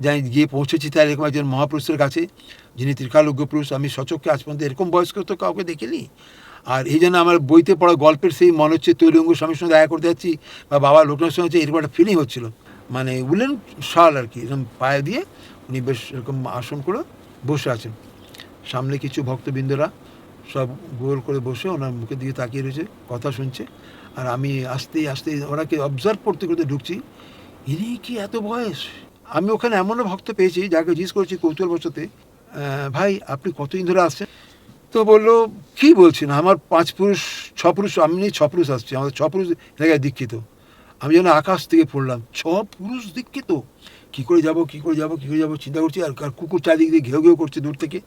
যাই গিয়ে পৌঁছেছি তার এরকম একজন মহাপুরুষের কাছে, যিনি ত্রিকালজ্ঞ পুরুষ। আমি সচক্ষে আজ পর্যন্ত এরকম বয়স্ক তো কাউকে দেখিনি। আর এই জন্য আমার বইতে পড়া গল্পের সেই মনে হচ্ছে তৈলঙ্গ স্বামীর সঙ্গে দেখা করতে যাচ্ছি, বা বাবা লোকনাথের সঙ্গে এরকম একটা ফিলিং হচ্ছিল। মানে উলেন শাল আর কি, এরকম পায়ে দিয়ে উনি বেশ এরকম আসন করে বসে আছেন। সামনে কিছু ভক্তবৃন্দরা সব গোল করে বসে ওনার মুখের দিকে তাকিয়ে রয়েছে, কথা শুনছে। আর আমি আস্তে আস্তে ওনাকে অবজার্ভ করতে করতে ঢুকছি, ইনি কি এত বয়স? আমি ওখানে এমনও ভক্ত পেয়েছি যাকে জিজ্ঞেস করেছি কৌতূহলবশতে, ভাই আপনি কতদিন ধরে আসছেন? তো বললো, কী বলছেন, আমার 5 পুরুষ 6 পুরুষ, আমি 6 পুরুষ আসছি, আমাদের 6 পুরুষ জায়গায় দীক্ষিত। আমি যেন আকাশ থেকে পড়লাম, 6 পুরুষ দীক্ষিত, কী করে যাব কী করে যাব কী করে যাবো চিন্তা করছি। আর কুকুর চারিদিক দিয়ে ঘেউ ঘেউ করছে দূর থেকে,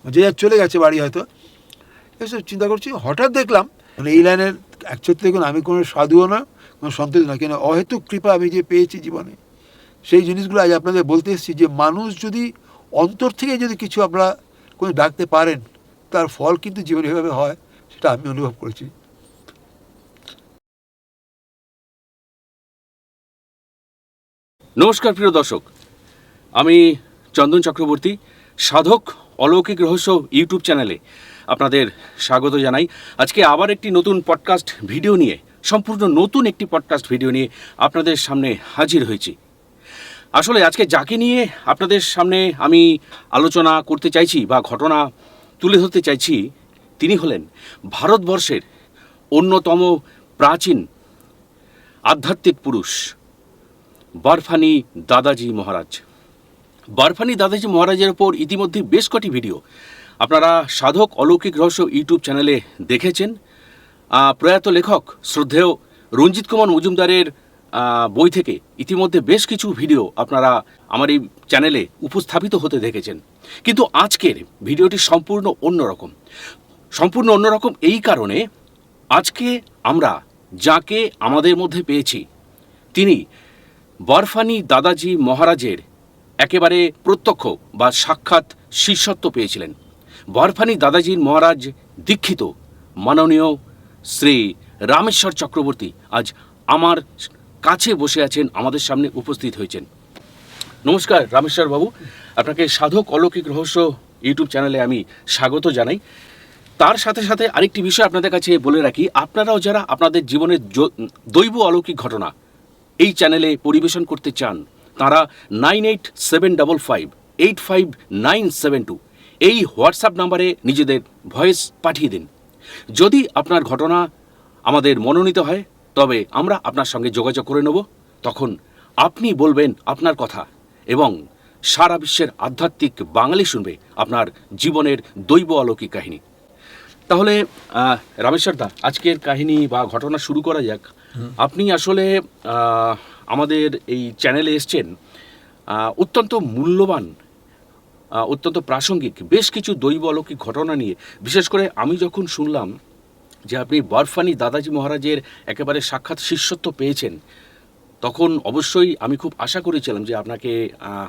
যে আর চলে গেছে বাড়ি হয়তো, এসব চিন্তা করছি। হঠাৎ দেখলাম মানে এই লাইনের অ্যাকচুয়ালি দেখুন, আমি কোনো সাধুও না, কোনো সন্তোষ না, কিন্তু অহেতুক কৃপা আমি যে পেয়েছি জীবনে, সেই জিনিসগুলো আজ আপনাদের বলতে এসেছি। যে মানুষ যদি অন্তর থেকে যদি কিছু আপনারা কোনো ডাকতে পারেন, তার ফল কিন্তু জীবনে এভাবে হয়, সেটা আমি অনুভব করেছি। নমস্কার প্রিয় দর্শক, আমি চন্দন চক্রবর্তী, সাধক অলৌকিক রহস্য ইউটিউব চ্যানেলে আপনাদের স্বাগত জানাই। আজকে আবার একটি নতুন পডকাস্ট ভিডিও নিয়ে, সম্পূর্ণ নতুন একটি পডকাস্ট ভিডিও নিয়ে আপনাদের সামনে হাজির হয়েছি। আসলে আজকে যাকে নিয়ে আপনাদের সামনে আমি আলোচনা করতে চাইছি বা ঘটনা তুলে ধরতে চাইছি, তিনি হলেন ভারতবর্ষের অন্যতম প্রাচীন আধ্যাত্মিক পুরুষ বরফানি দাদাজি মহারাজ। বরফানি দাদাজি মহারাজের ওপর ইতিমধ্যে বেশ কটি ভিডিও আপনারা সাধক অলৌকিক রহস্য ইউটিউব চ্যানেলে দেখেছেন। প্রয়াত লেখক শ্রদ্ধেয় রঞ্জিত কুমার মজুমদারের বই থেকে ইতিমধ্যে বেশ কিছু ভিডিও আপনারা আমার এই চ্যানেলে উপস্থাপিত হতে দেখেছেন। কিন্তু আজকের ভিডিওটি সম্পূর্ণ অন্যরকম এই কারণে, আজকে আমরা যাকে আমাদের মধ্যে পেয়েছি, তিনি বরফানি দাদাজি মহারাজের একেবারে প্রত্যক্ষ বা সাক্ষাৎ শিষ্যত্ব পেয়েছিলেন। বরফানি দাদাজি মহারাজ দীক্ষিত মাননীয় শ্রী রামেশ্বর চক্রবর্তী আজ আমার কাছে বসে আছেন, আমাদের সামনে উপস্থিত হয়েছেন। নমস্কার রামেশ্বর বাবু, আপনাকে সাধক অলৌকিক রহস্য ইউটিউব চ্যানেলে আমি স্বাগত জানাই। তার সাথে সাথে আরেকটি বিষয় আপনাদের কাছে বলে রাখি, আপনারাও যারা আপনাদের জীবনের দৈব অলৌকিক ঘটনা এই চ্যানেলে পরিবেশন করতে চান, তারা 9875585972 এই হোয়াটসঅ্যাপ নাম্বারে নিজেদের ভয়েস পাঠিয়ে দিন। যদি আপনার ঘটনা আমাদের মনোনীত হয়, তবে আমরা আপনার সঙ্গে যোগাযোগ করে নেব। তখন আপনি বলবেন আপনার কথা এবং সারা বিশ্বের আধ্যাত্মিক বাঙালি শুনবে আপনার জীবনের দৈব অলৌকিক কাহিনী। তাহলে রামেশ্বর দা, আজকের কাহিনী বা ঘটনা শুরু করা যাক। আপনি আসলে আমাদের এই চ্যানেলে এসছেন অত্যন্ত মূল্যবান, অত্যন্ত প্রাসঙ্গিক বেশ কিছু দৈব অলৌকিক ঘটনা নিয়ে। বিশেষ করে আমি যখন শুনলাম যে আপনি বরফানি দাদাজি মহারাজের একেবারে সাক্ষাৎ শিষ্যত্ব পেয়েছেন, তখন অবশ্যই আমি খুব আশা করেছিলাম যে আপনাকে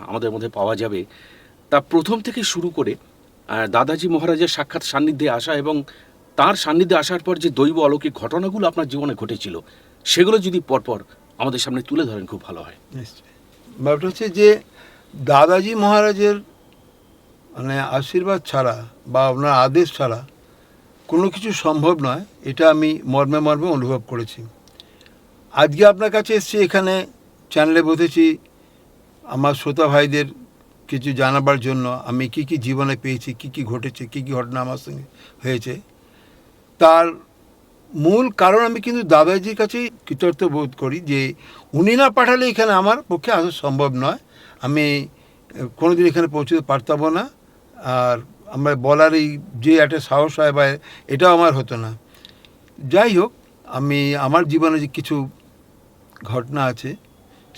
আমাদের মধ্যে পাওয়া যাবে। তা প্রথম থেকে শুরু করে দাদাজি মহারাজের সাক্ষাৎ সান্নিধ্যে আসা এবং তার সান্নিধ্যে আসার পর যে দৈব অলৌকিক ঘটনাগুলো আপনার জীবনে ঘটেছিল, সেগুলো যদি পরপর আমাদের সামনে তুলে ধরেন খুব ভালো হয়। ব্যাপারটা হচ্ছে যে দাদাজি মহারাজের মানে আশীর্বাদ ছাড়া বা আপনার আদেশ ছাড়া কোনো কিছু সম্ভব নয়, এটা আমি মর্মে মর্মে অনুভব করেছি। আজকে আপনার কাছে এসেছি, এখানে চ্যানেলে বসেছি আমার শ্রোতা ভাইদের কিছু জানাবার জন্য, আমি কি কি জীবনে পেয়েছি, কি কি ঘটেছে, কি কি ঘটনা আমার সঙ্গে হয়েছে। তার মূল কারণ আমি কিন্তু দাদাজির কাছেই কৃতজ্ঞ বোধ করি যে উনি না পাঠালে এখানে আমার পক্ষে আসা সম্ভব নয়, আমি কোনোদিন এখানে পৌঁছতে পারতাম না। আর আমার বলার এই যে একটা সাহস হয় বা এটাও আমার হতো না। যাই হোক, আমি আমার জীবনে যে কিছু ঘটনা আছে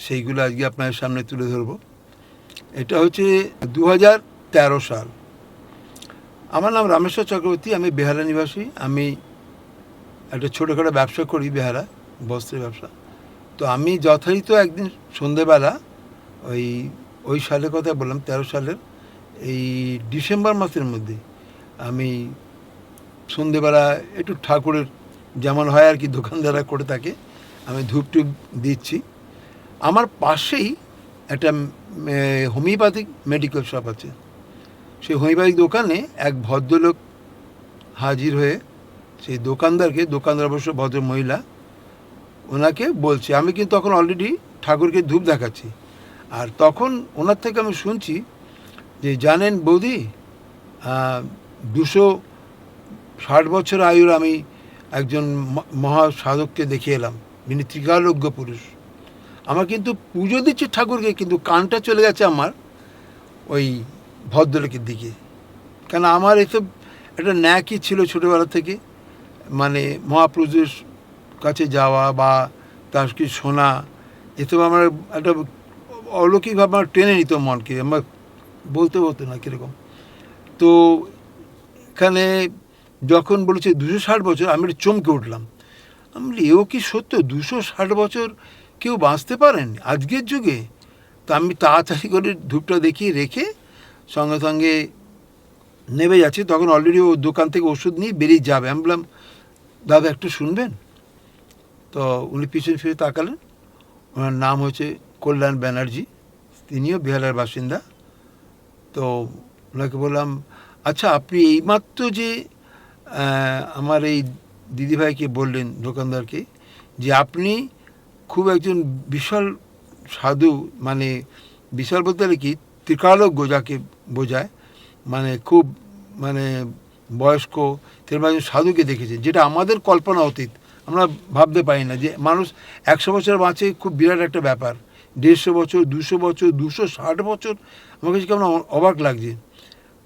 সেইগুলো আজকে আপনার সামনে তুলে ধরবো। এটা হচ্ছে 2013 সাল। আমার নাম রামেশ্বর চক্রবর্তী, আমি বেহালা নিবাসী। আমি একটা ছোটোখাটো ব্যবসা করি, বেহালা বস্ত্রের ব্যবসা। তো আমি যথারীত একদিন সন্ধেবেলা ওই সালের কথা বললাম, 13 সালের এই ডিসেম্বর মাসের মধ্যে আমি সন্ধেবেলা একটু ঠাকুরের যেমন হয় আর কি দোকানদাররা করে থাকে, আমি ধূপ টুপ দিচ্ছি। আমার পাশেই একটা হোমিওপ্যাথিক মেডিকেল শপ আছে। সেই হোমিওপ্যাথিক দোকানে এক ভদ্রলোক হাজির হয়ে সেই দোকানদার অবশ্য ভদ্র মহিলা, ওনাকে বলছে, আমি কিন্তু তখন অলরেডি ঠাকুরকে ধূপ দেখাচ্ছি, আর তখন ওনার থেকে আমি শুনছি যে জানেন বৌদি, 260 বছর আয়ুর আমি একজন মহা সাধককে দেখে এলাম, যিনি ত্রিকালজ্ঞ পুরুষ। আমার কিন্তু পুজো দিচ্ছে ঠাকুরকে, কিন্তু কানটা চলে গেছে আমার ওই ভদ্রলোকের দিকে। কেন আমার এসব একটা ন্যাকই ছিল ছোটোবেলা থেকে, মানে মহাপুরুষের কাছে যাওয়া বা তার কিছু শোনা, এসব আমার একটা অলৌকিকভাবে আমার টেনে নিত মনকে, আমার বলতে না কীরকম। তো এখানে যখন বলেছে 260 বছর, আমি একটু চমকে উঠলাম। আমি বলি, এও কি সত্য 260 বছর কেউ বাঁচতে পারেন আজকের যুগে? তা আমি তাড়াতাড়ি করে ধূপটা দেখিয়ে রেখে সঙ্গে সঙ্গে নেমে যাচ্ছি, তখন অলরেডি ও দোকান থেকে ওষুধ নিয়ে বেরিয়ে যাবে। আমি বললাম, দাদা একটু শুনবেন? তো উনি পিছনে ফিরে তাকালেন। ওনার নাম হচ্ছে কল্যাণ ব্যানার্জি, তিনিও বিহারের বাসিন্দা। তো ওনাকে বললাম, আচ্ছা আপনি এইমাত্র যে আমার এই দিদিভাইকে বললেন, দোকানদারকে, যে আপনি খুব একজন বিশাল সাধু, মানে বিশাল বলতে গেলে কি ত্রিকালজ্ঞ যাকে বোঝায়, মানে খুব মানে বয়স্ক তেমন একজন সাধুকে দেখেছে, যেটা আমাদের কল্পনা অতীত। আমরা ভাবতে পারি না যে মানুষ 100 বছর বাঁচে, খুব বিরাট একটা ব্যাপার। 150 বছর, 200 বছর, 260 বছর, আমার কাছে কেমন অবাক লাগছে।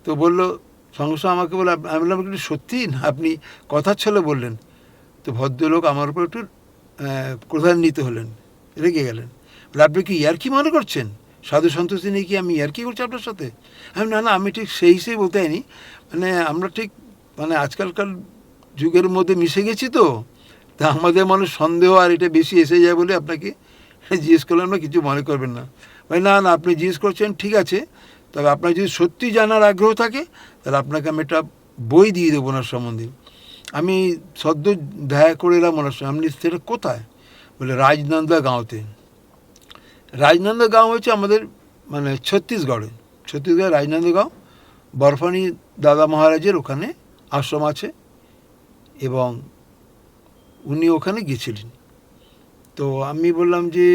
তো বললো, সঙ্গে সঙ্গে আমাকে বলে, আমি বললাম একটু সত্যি না আপনি কথার ছলে বললেন? তো ভদ্রলোক আমার উপর একটু ক্রোধান্বিত হলেন, রেগে গেলেন। বলে, আপনি কি ইয়ার্কি মনে করছেন? সাধু সন্তোষী নিয়ে কি আমি ইয়ার্কি করছি আপনার সাথে? আমি না আমি ঠিক সেই হিসেবে বলতে চাইনি, মানে আমরা ঠিক মানে আজকালকার যুগের মধ্যে মিশে গেছি, তো তা আমাদের মনে সন্দেহ আর এটা বেশি এসে যায় বলে আপনাকে জিজ্ঞেস করলাম, না কিছু মনে করবেন না। ভাই না আপনি জিজ্ঞেস করছেন ঠিক আছে, তবে আপনার যদি সত্যি জানার আগ্রহ থাকে তাহলে আপনাকে আমি একটা বই দিয়ে দেবো ওনার সম্বন্ধে। আমি সদ্য দেখা করে এলাম ওনার সঙ্গে। আপনি সেটা কোথায়? বলে রাজনন্দা গাঁওতে। রাজনন্দা গাঁও হচ্ছে আমাদের মানে ছত্তিশগড়ের রাজনন্দা গাঁও, বরফানি দাদা মহারাজের ওখানে আশ্রম আছে, এবং উনি ওখানে গিয়েছিলেন। তো আমি বললাম যে,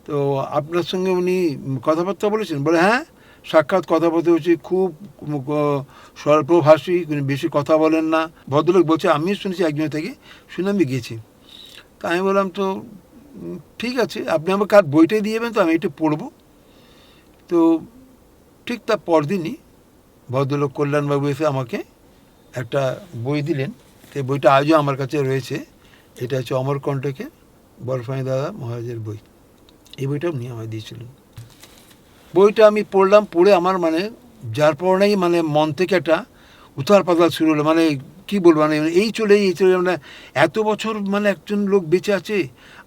তো আপনার সঙ্গে উনি কথাবার্তা বলেছেন? বলে হ্যাঁ, সাক্ষাৎ কথাবার্তা হচ্ছে, খুব স্বল্পভাষী, বেশি কথা বলেন না। ভদ্রলোক বলছে, আমিও শুনেছি একজনের থেকে, শুনে আমি গেছি। তা আমি বললাম, তো ঠিক আছে, আপনি আমাকে আর বইটাই দিয়ে দেবেন, তো আমি একটু পড়বো। তো ঠিক তার পরদিনই ভদ্রলোক কল্যাণবাবু এসে আমাকে একটা বই দিলেন। সেই বইটা আজও আমার কাছে রয়েছে। এটা হচ্ছে অমরকণ্টকে বরফানি দাদা মহারাজের বই। এই বইটা উনি আমায় দিয়েছিলেন। বইটা আমি পড়লাম, পড়ে আমার মানে যার পড়াই মানে মন থেকে একটা উথাল পাতাল শুরু হলো। মানে কী বলবো, মানে এই চলে মানে এত বছর মানে একজন লোক বেঁচে আছে,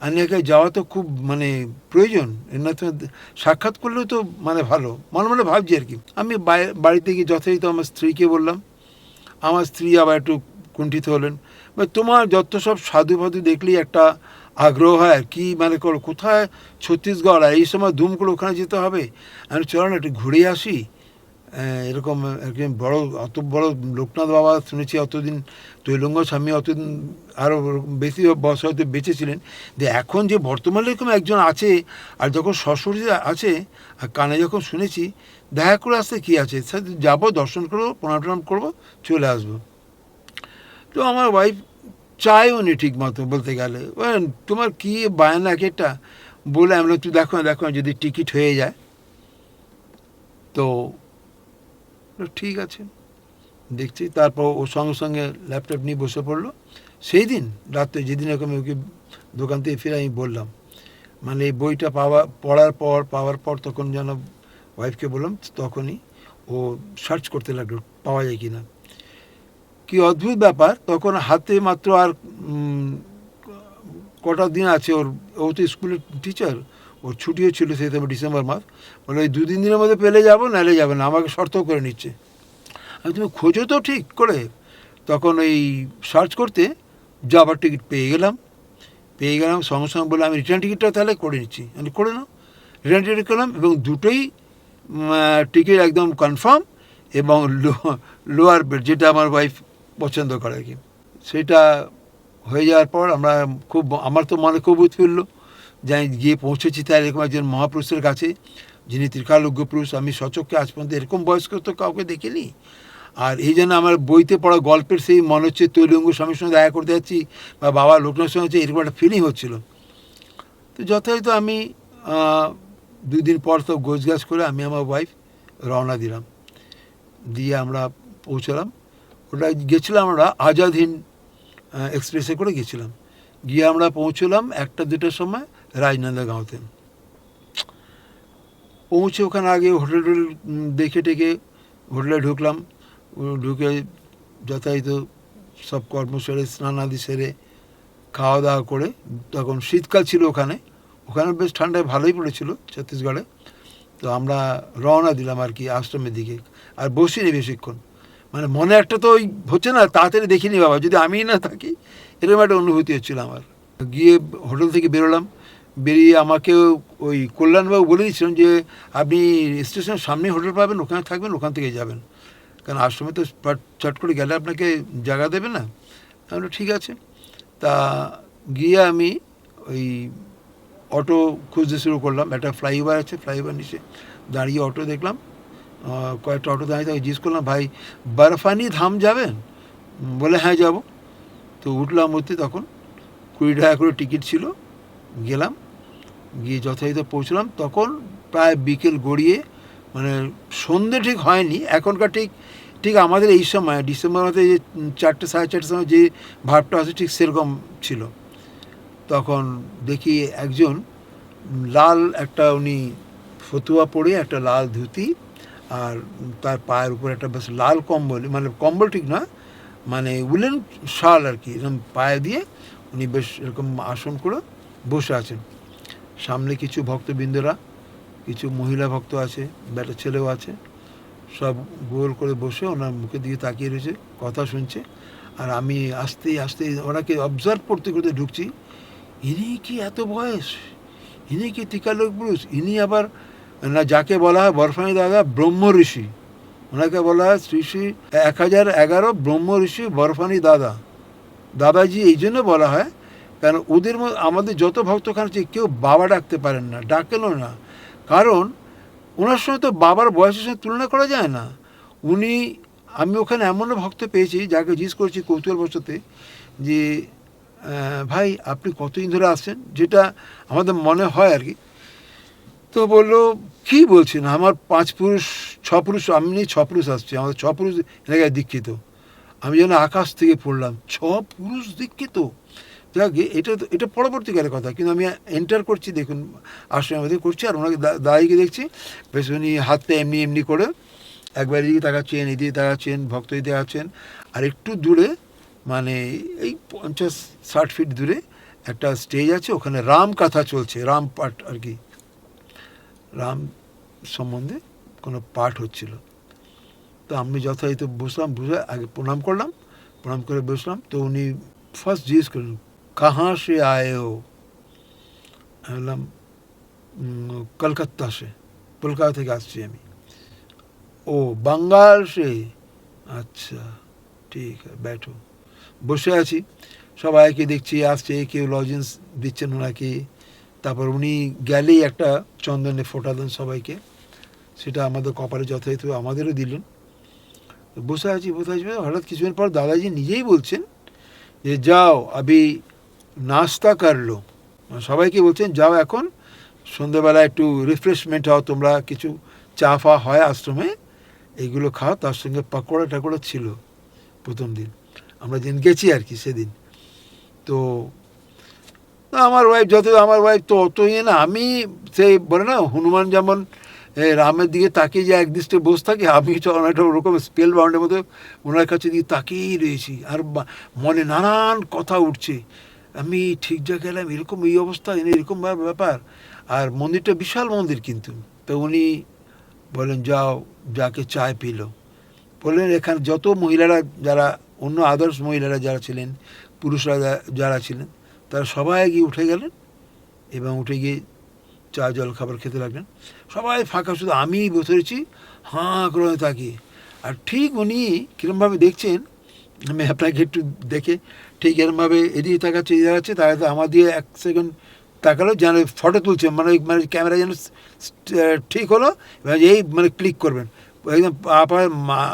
আর এলাকায় যাওয়া তো খুব মানে প্রয়োজন। না তো সাক্ষাৎ করলেও তো মানে ভালো, মনে ভাবছি আর কি। আমি বাড়িতে গিয়ে যথারীতি আমার স্ত্রীকে বললাম। আমার স্ত্রী আবার একটু কুণ্ঠিত হলেন। তোমার যত সব সাধু ফাধু দেখলেই একটা আগ্রহ হয়, আর কি মানে করো, কোথায় ছত্তিশগড়, আর এই সময় ধুম করে ওখানে যেতে হবে। আমি চলো না একটু ঘুরে আসি। এরকম একজন বড়, অত বড় লোকনাথ বাবা শুনেছি অতদিন, তৈলঙ্গ স্বামী অতদিন আরও বেশি বছর হয়তো বেঁচে ছিলেন, যে এখন যে বর্তমানে এরকম একজন আছে, আর যখন সশরীরে আছে, আর কানে যখন শুনেছি, দেখা করে আসতে কী আছে, যাবো, দর্শন করবো, প্রণাম করবো, চলে আসবো। তো আমার ওয়াইফ চায়ও নি ঠিক মতো বলতে গেলে। তোমার কী বায়না এক একটা বলে, আমরা তুই দেখো না যদি টিকিট হয়ে যায়। তো ঠিক আছে, দেখছি। তারপর ও সঙ্গে সঙ্গে ল্যাপটপ নিয়ে বসে পড়লো। সেই দিন রাত্রে, যেদিন এরকম ওকে দোকান থেকে ফিরে আমি বললাম, মানে এই বইটা পাওয়ার পর তখন যেন ওয়াইফকে বললাম, তখনই ও সার্চ করতে লাগলো পাওয়া যায় কি না। কি অদ্ভুত ব্যাপার, তখন হাতে মাত্র আর কটা দিন আছে ওর। ও তো স্কুলের টিচার, ওর ছুটিও ছিল সেই সময় ডিসেম্বর মাস। বলে ওই 2-3 দিনের মধ্যে পেলে যাবো, নাহলে যাবে না, আমাকে শর্ত করে নিচ্ছে। আমি, তুমি খোঁজো তো ঠিক করে। তখন ওই সার্চ করতে যাবার টিকিট পেয়ে গেলাম। সঙ্গে সঙ্গে বলে, আমি রিটার্ন টিকিটটা তাহলে করে নিচ্ছি। আমি করে নাও। রেন্ট করলাম এবং দুটোই টিকিট একদম কনফার্ম এবং লোয়ার বেড, যেটা আমার ওয়াইফ পছন্দ করে আর কি। সেটা হয়ে যাওয়ার পর আমরা আমার তো মনে খুব উৎফুল্ল, যাই গিয়ে পৌঁছেছি তাই এরকম একজন মহাপুরুষের কাছে, যিনি ত্রিকালজ্ঞ পুরুষ। আমি সচক্ষে আজ পর্যন্ত এরকম বয়স্ক তো কাউকে দেখিনি। আর এই জন্য আমার বইতে পড়া গল্পের সেই মনে হচ্ছে তৈলঙ্গ স্বামীর সঙ্গে দেখা করতে যাচ্ছি বা বাবা লোকনাথের সঙ্গে হচ্ছে, এরকম একটা ফিলিং হচ্ছিল। তো যথাযথ আমি 2 দিন পর তো গোছগাছ করে আমি আমার ওয়াইফ রওনা দিলাম, দিয়ে আমরা পৌঁছলাম। ওটা গেছিলাম আমরা আজাদ হিন্দ এক্সপ্রেসে করে গেছিলাম। গিয়ে আমরা পৌঁছলাম 1-2টার সময় রাজনন্দাগাঁওতে। পৌঁছে ওখানে আগে হোটেল দেখে টেকে হোটেলে ঢুকলাম। ঢুকে যথাযথ সব কর্ম সেরে, স্নান আদি সেরে, খাওয়া দাওয়া করে, তখন শীতকাল ছিল ওখানে বেশ ঠান্ডায় ভালোই পড়েছিল ছত্তিশগড়ে। তো আমরা রওনা দিলাম আর কি আশ্রমের দিকে। আর বসিনি বেশিক্ষণ, মানে মনে একটা তো ওই হচ্ছে না, তাড়াতাড়ি দেখিনি বাবা যদি আমি না থাকি, এরকম একটা অনুভূতি হচ্ছিল আমার। গিয়ে হোটেল থেকে বেরোলাম, বেরিয়ে আমাকে ওই কল্যাণবাবু বলে দিয়েছিলেন যে আপনি স্টেশনের সামনেই হোটেল পাবেন, ওখানে থাকবেন, ওখান থেকে যাবেন, কারণ আশ্রমে তো চট করে গেলে আপনাকে জায়গা দেবে না। আমি ঠিক আছে। তা গিয়ে আমি ওই অটো খুঁজতে শুরু করলাম। একটা ফ্লাইওভার আছে, ফ্লাইওভার নিচে দাঁড়িয়ে অটো দেখলাম, কয়েকটা অটো দাঁড়িয়ে তাকে জিজ্ঞেস করলাম, ভাই বরফানি ধাম যাবেন? বলে হ্যাঁ যাব। তো উঠলাম ওতে, তখন 20 টাকা করে টিকিট ছিল। গেলাম, গিয়ে যথাযথ পৌঁছলাম। তখন প্রায় বিকেল গড়িয়ে, মানে সন্ধে ঠিক হয়নি এখনকার, ঠিক আমাদের এই সময় ডিসেম্বর মাসে যে 4টে 4:30 সময় যে ভাবটা আছে ঠিক সেরকম ছিল। তখন দেখি একজন লাল একটা, উনি ফতুয়া পরে একটা লাল ধুতি, আর তার পায়ের উপর একটা বেশ লাল কম্বল, মানে কম্বল ঠিক না, মানে উলেন শাল আর কি, এরকম পায়ে দিয়ে উনি বেশ এরকম আসন করে বসে আছেন। সামনে কিছু ভক্তবৃন্দরা, কিছু মহিলা ভক্ত আছে, একটা ছেলেও আছে, সব গোল করে বসে ওনার মুখের দিকে তাকিয়ে রয়েছে, কথা শুনছে। আর আমি আস্তে আস্তে ওনাকে অবজার্ভ করতে করতে ঢুকছি। ইনি কি এত বয়স, ইনি কি ত্রিকালজ্ঞ পুরুষ, ইনি আবার না, যাকে বলা হয় বরফানি দাদা ব্রহ্ম ঋষি, ওনাকে বলা হয় শ্রী শ্রী 1011 ব্রহ্ম ঋষি বরফানি দাদা। দাদাজি এই জন্য বলা হয় কারণ ওদের মধ্যে আমাদের যত ভক্ত ওখানে আছে কেউ বাবা ডাকতে পারেন না, ডাকেনও না, কারণ ওনার সঙ্গে তো বাবার বয়সের সঙ্গে তুলনা করা যায় না। উনি, আমি ওখানে এমনও ভক্ত পেয়েছি যাকে জিজ্ঞেস করছি কৌতূহলবশতে যে ভাই আপনি কতদিন ধরে আসছেন, যেটা আমাদের মনে হয় আর কি। তো বললো কী বলছেন, আমার 5 পুরুষ 6 পুরুষ, আমি 6 পুরুষ আসছি, আমাদের 6 পুরুষ এলাকায় দীক্ষিত। আমি যেন আকাশ থেকে পড়লাম, 6 পুরুষ দীক্ষিত। যাক, এটা পরবর্তীকারের কথা, কিন্তু আমি এন্টার করছি, দেখুন আশ্রমের মধ্যে করছি, আর ওনাকে দাঁড়িয়ে দেখছি বেশ উনি হাতটা এমনি এমনি করে একবার এদিকে তাকাচ্ছেন, এদিকে তাকাচ্ছেন, ভক্ত এদিকে তাকাচ্ছেন। আর একটু দূরে, মানে এই 50-60 ফিট দূরে একটা স্টেজ আছে, ওখানে রাম কথা চলছে, রাম পাঠ আর কি, রাম সম্বন্ধে কোনো পাঠ হচ্ছিল। তো আমি যথাযথ বসলাম, বসে আগে প্রণাম করলাম, প্রণাম করে বসলাম। তো উনি ফার্স্ট জিজ্ঞেস করলেন কাহাঁ সে আয়ে হো? আমি বললাম কলকাতা সে, কলকাতা থেকে আসছি আমি। ও বাঙ্গাল সে, আচ্ছা ঠিক আছে, ব্যাঠো। বসে আছি, সবাইকে দেখছি আসছে, কেউ লজেন্স দিচ্ছেন ওনাকে। তারপর উনি গেলেই একটা চন্দনে ফোঁটা দেন সবাইকে, সেটা আমাদের কপালে যথাযথ আমাদেরও দিলেন। বসে আছি, হঠাৎ কিছুদিন পর দাদাজি নিজেই বলছেন যে যাও আবি নাস্তা করলো, সবাইকে বলছেন যাও এখন সন্ধ্যেবেলা একটু রিফ্রেশমেন্ট হও তোমরা, কিছু চা ফা হয় আশ্রমে, এইগুলো খাও। তার সঙ্গে পাকোড়া টাকোড়া ছিল প্রথম দিন আমরা যেদিন গেছি আর কি সেদিন। তো আমার ওয়াইফ তো অত ইয়ে না, আমি সেই বলে না হনুমান যেমন রামের দিকে তাকিয়ে যে একদৃষ্টে বসে থাকে, আমি অনেকটা ওরকম স্পেল বাউন্ডের মতো ওনার কাছে দিয়ে তাকিয়েই রয়েছি। আর মনে নানান কথা উঠছে, আমি ঠিক জায়গায় গেলাম, এরকম এই অবস্থা, এরকম ব্যাপার। আর মন্দিরটা বিশাল মন্দির কিন্তু। তো উনি বলেন যাও, যাকে চায় পিল। বললেন এখানে যত মহিলারা, যারা অন্য আদার্স মহিলারা যারা ছিলেন, পুরুষরা যারা ছিলেন, তারা সবাই গিয়ে উঠে গেলেন এবং উঠে গিয়ে চা জল খাবার খেতে লাগলেন। সবাই ফাঁকা, শুধু আমিই বসে রয়েছি হাঁ করে তাকিয়ে। আর ঠিক উনি কীরমভাবে দেখছেন, আমি আপনাকে একটু দেখে ঠিক এরমভাবে এদিকে তাকাচ্ছে এদিকে তাকাচ্ছে, তাহলে আমার দিয়ে 1 সেকেন্ড তাকালো যেন ফটো তুলছে, মানে মানে ক্যামেরা যেন ঠিক হলো, এবার এই মানে ক্লিক করবেন একদম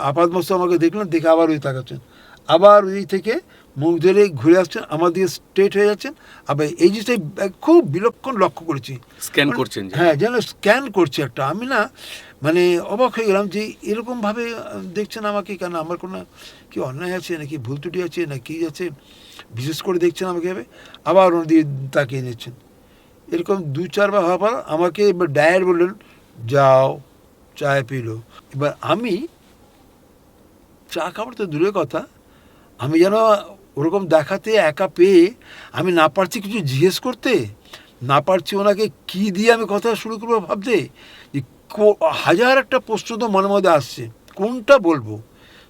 আপাত মস্ত আমাকে দেখলেন, দেখে আবার ওই তাকাচ্ছেন, আবার ওই থেকে মুখ ধরে ঘুরে আসছেন, আমার দিকে স্ট্রেট হয়ে যাচ্ছেন। আবার এই জিনিসটাই খুব বিলক্ষণ লক্ষ্য করেছি। স্ক্যান করছেন যে। হ্যাঁ, যেন স্ক্যান করছে একটা। আমি না মানে অবাক হয়ে গেলাম যে এরকমভাবে দেখছেন আমাকে, কেন আমার কোনো কি অন্যায় আছে নাকি ভুল ত্রুটি আছে না কি আছে, বিশেষ করে দেখছেন আমাকে এভাবে, আবার ওর দিয়ে তাকিয়ে নিচ্ছেন। এরকম 2-4 বার হওয়ার পর আমাকে এবার ডায়ার বললেন যাও চায় পিলো। এবার আমি চা খাবার তো দূরের কথা, আমি যেন ওরকম দেখাতে একা পেয়ে আমি না পারছি কিছু জিজ্ঞেস করতে, না পারছি ওনাকে কি দিয়ে আমি কথা শুরু করবো ভাবতে, যে হাজার একটা প্রশ্ন তো মনের মধ্যে আসছে, কোনটা বলবো,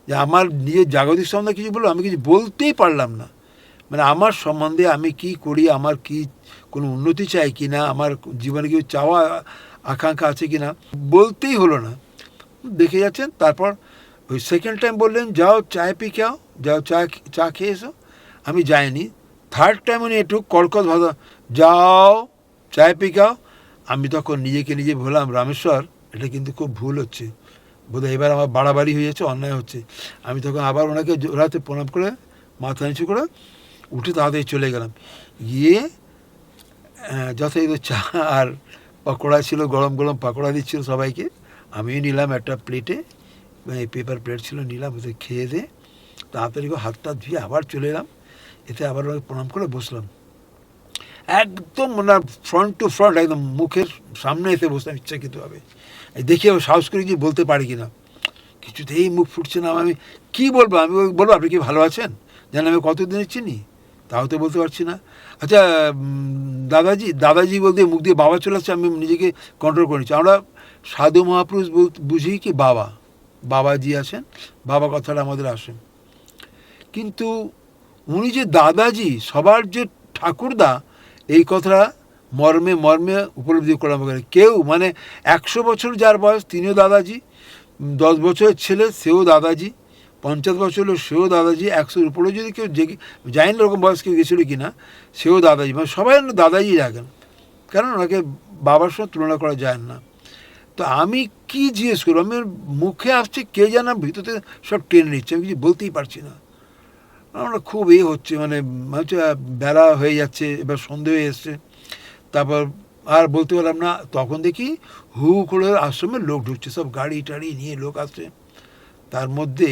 যে আমার নিজের জাগতিক সম্বন্ধে কিছু বলবো, আমি কিছু বলতেই পারলাম না। মানে আমার সম্বন্ধে আমি কি করি, আমার কি কোনো উন্নতি চাই কি না, আমার জীবনে কিছু চাওয়া আকাঙ্ক্ষা আছে কি না, বলতেই হলো না। দেখে যাচ্ছেন। তারপর ওই সেকেন্ড টাইম বললেন যাও চায় পি খাও, যাও চা খেয়ে এসো। আমি যাইনি। থার্ড টাইম উনি একটু কড়কড় ভাষা, যাও চায় পি খাও। আমি তখন নিজেকে নিজে বললাম, রামেশ্বর এটা কিন্তু খুব ভুল হচ্ছে, বোধহয় এবার আমার বাড়াবাড়ি হয়ে যাচ্ছে, অন্যায় হচ্ছে। আমি তখন আবার ওনাকে জোড়াতে প্রণাম করে মাথা নিচু করে উঠে তাড়াতাড়ি চলে গেলাম। গিয়ে যথাযথ চা আর পকোড়া ছিল, গরম গরম পকোড়া দিচ্ছিল সবাইকে, আমিও নিলাম একটা প্লেটে, পেপার প্লেট ছিল, নিলাম, ওতে খেয়ে দিয়ে তাড়াতাড়ি করে হাতটা ধুয়ে আবার চলে এলাম। এতে আবার ওনাকে প্রণাম করে বসলাম, একদম ওনার ফ্রন্ট টু ফ্রন্ট, একদম মুখের সামনে এসে বসলাম ইচ্ছাকৃতভাবে। দেখি আমি সাহস করে কি বলতে পারি কি না, কিছুতেই মুখ ফুটছে না। আমি কি বলবো, আমি বলবো আপনি কি ভালো আছেন, জানেন আমি কতদিনের চিনি, তাও তো বলতে পারছি না। আচ্ছা দাদাজি বলতে মুখ দিয়ে বাবা চলে আসছে, আমি নিজেকে কন্ট্রোল করে নিচ্ছি। আমরা সাধু মহাপুরুষ বুঝি কি বাবাজি আছেন, বাবা কথাটা আমাদের আসেন, কিন্তু উনি যে দাদাজি, সবার যে ঠাকুরদা, এই কথাটা মর্মে মর্মে উপলব্ধি করলাম। কেউ মানে 100 বছর যার বয়স তিনিও দাদাজি, 10 বছরের ছেলে সেও দাদাজি, 50 বছর হলো সেও দাদাজি, 100-র উপরে যদি কেউ জানি না ওরকম বয়স কেউ গেছিলো কি না, সেও দাদাজি, মানে সবাই দাদাজি রাখেন, কারণ ওনাকে বাবার সঙ্গে তুলনা করা যায় না। তো আমি কি জিজ্ঞেস করবো, আমি মুখে আসছে কে যেন ভিতরে সব টেনে নিচ্ছে, আমি কিছু বলতেই পারছি না। আমরা খুব হচ্ছে, মানে হচ্ছে বেলা হয়ে যাচ্ছে, এবার সন্ধে হয়ে এসছে। তারপর আর বলতে পারলাম না, তখন দেখি হু করে আশ্রমে লোক ঢুকছে, সব গাড়ি টাড়ি নিয়ে লোক আসছে। তার মধ্যে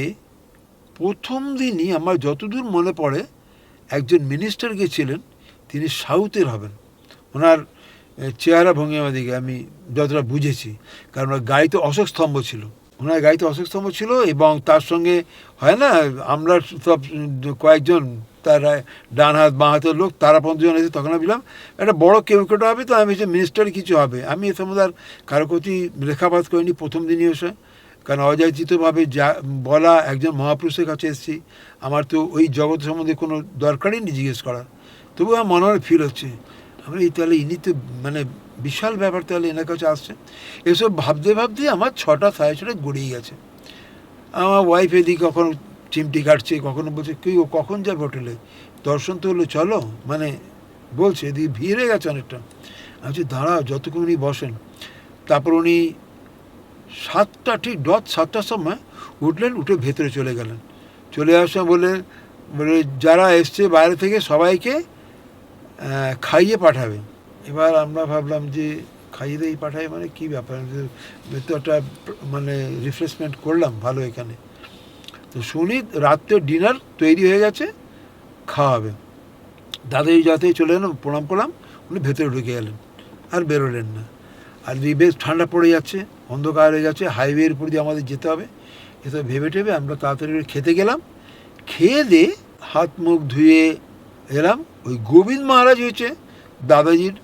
প্রথম দিনই আমার যতদূর মনে পড়ে একজন মিনিস্টার গেছিলেন, তিনি সাউথের হবেন, ওনার চেহারা ভঙ্গিমা দিকে আমি যতটা বুঝেছি, কারণ ওনার গাড়িতে অশোক স্তম্ভ ছিল, ওনার গাড়িতে অশোক স্তম্ভ ছিল, এবং তার সঙ্গে হয় না আমরা সব কয়েকজন তার ডান হাত বাঁ হাতের লোক, তারা 50 জন এসে, তখন আমি বললাম একটা বড়ো কেউকেটা হবে, তো আমি হচ্ছে মিনিস্টার কিছু হবে। আমি এ সম্বন্ধে আর কারো প্রতি রেখাপাত করিনি প্রথম দিনই এসে, কারণ অযাচিতভাবে যা বলা, একজন মহাপুরুষের কাছে এসেছি, আমার তো ওই জগৎ সম্বন্ধে কোনো দরকারই নেই জিজ্ঞেস করার। তবু আমার মনে হয় ফিল হচ্ছে, আমরা এই তাহলে ইনি তো মানে বিশাল ব্যাপার, তাহলে এনার কাছে আসছে। এসব ভাবতে ভাবতে আমার 6টা 6:30 গড়িয়ে গেছে। আমার ওয়াইফ এদিকে কখনো চিমটি কাটছে, কখনো বলছে কি ও কখন যাবে হোটেলে, দর্শন তো হলো চলো, মানে বলছে এদিকে ভিড় হয়ে গেছে অনেকটা। আমি বলছি দাঁড়াও যতক্ষণ উনি বসেন। তারপর উনি 7টা ঠিক 7টার সময় উঠলেন, উঠে ভেতরে চলে গেলেন। চলে আসা বলে যারা এসছে বাইরে থেকে সবাইকে খাইয়ে পাঠাবে। এবার আমরা ভাবলাম যে খাইয়ে দিয়েই পাঠাই, মানে কী ব্যাপার, তো একটা মানে রিফ্রেশমেন্ট করলাম ভালো এখানে। তো শুনি রাত্রে ডিনার তৈরি হয়ে গেছে, খাওয়াবে। দাদাই যাতে চলে এলাম, প্রণাম করলাম, উনি ভেতরে ঢুকে গেলেন, আর বেরোলেন না। আর বেশ ঠান্ডা পড়ে যাচ্ছে, অন্ধকার হয়ে যাচ্ছে, হাইওয়ের উপর দিয়ে আমাদের যেতে হবে। এসব ভেবে টেবে আমরা তাড়াতাড়ি খেতে গেলাম। খেয়ে দিয়ে হাত মুখ ধুয়ে এলাম। ওই গোবিন্দ মহারাজ হয়েছে দাদাজির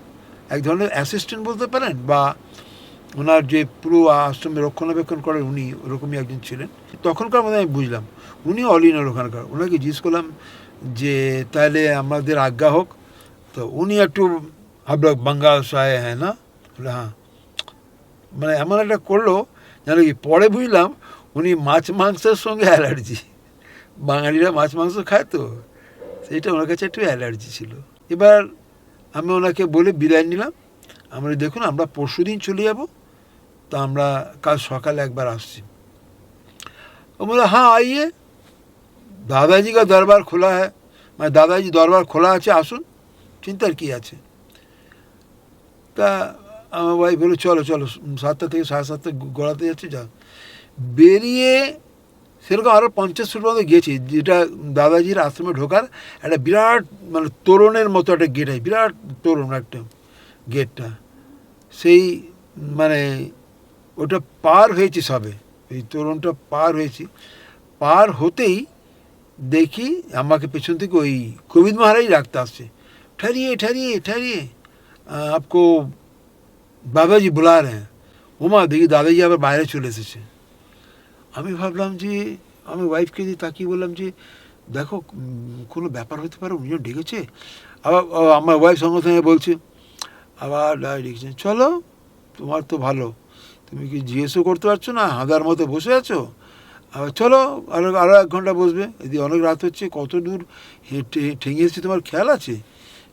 এক ধরনের অ্যাসিস্ট্যান্ট বলতে পারেন, বা ওনার যে পুরো আশ্রমে রক্ষণাবেক্ষণ করেন উনি ওরকমই একজন ছিলেন। তখনকার মধ্যে আমি বুঝলাম উনি অলিনার ওখানকার। ওনাকে জিজ্ঞেস করলাম যে তাহলে আমাদের আজ্ঞা হোক। তো উনি একটু आप लोग बंगाल से आए हैं ना, বলে হ্যাঁ। মানে এমন একটা করলো যেন কি, পরে বুঝলাম উনি মাছ মাংসের সঙ্গে অ্যালার্জি, বাঙালিরা মাছ মাংস খায় তো, সেইটা ওনার কাছে একটু অ্যালার্জি ছিল। এবার আমি ওনাকে বলে বিদায় নিলাম। আমরা দেখুন আমরা পরশু দিন চলে যাব, তো আমরা কাল সকালে একবার আসছি। ও বলে हाँ आइए, दादाजी का दरबार खुला है, মানে দাদাজি দরবার খোলা আছে, আসুন, চিন্তার কি আছে। তা আমার ওয়াইফ বলে চলো চলো, 7টা থেকে 7:30 গড়াতে যাচ্ছে, যা। বেরিয়ে সেরকম আরও 50 ফুট মতো গেছি, যেটা দাদাজির আশ্রমে ঢোকার একটা বিরাট মানে তোরণের মতো একটা গেট আছে, বিরাট তোরণ একটা গেটটা। সেই মানে ওটা পার হয়েছি সবে, এই তোরণটা পার হয়েছি। পার হতেই দেখি আমাকে পেছন থেকে ওই গোবিন্দ মহারাজ ডাকতে আসছে, ঠহরিয়ে ঠহরিয়ে ঠহরিয়ে আপকো বাবাজি বুলা রে হ্যাঁ। ওমা, দেখি দাদাজি আবার বাইরে চলে এসেছে। আমি ভাবলাম যে, আমি ওয়াইফকে দিয়ে তাকিয়ে বললাম যে দেখো কোনো ব্যাপার হতে পারে, উনিও ডেকেছে। আবার আমার ওয়াইফ সঙ্গে সঙ্গে বলছে, আবার ডেকেছেন, চলো তোমার তো ভালো, তুমি কি জিজ্ঞেসও করতে পারছো না, হাঁদার মতো বসে আছো, আবার চলো আরও 1 ঘন্টা বসবে, এদিকে অনেক রাত হচ্ছে, কত দূর হেঁটে ঠেঙে এসেছি তোমার খেয়াল আছে?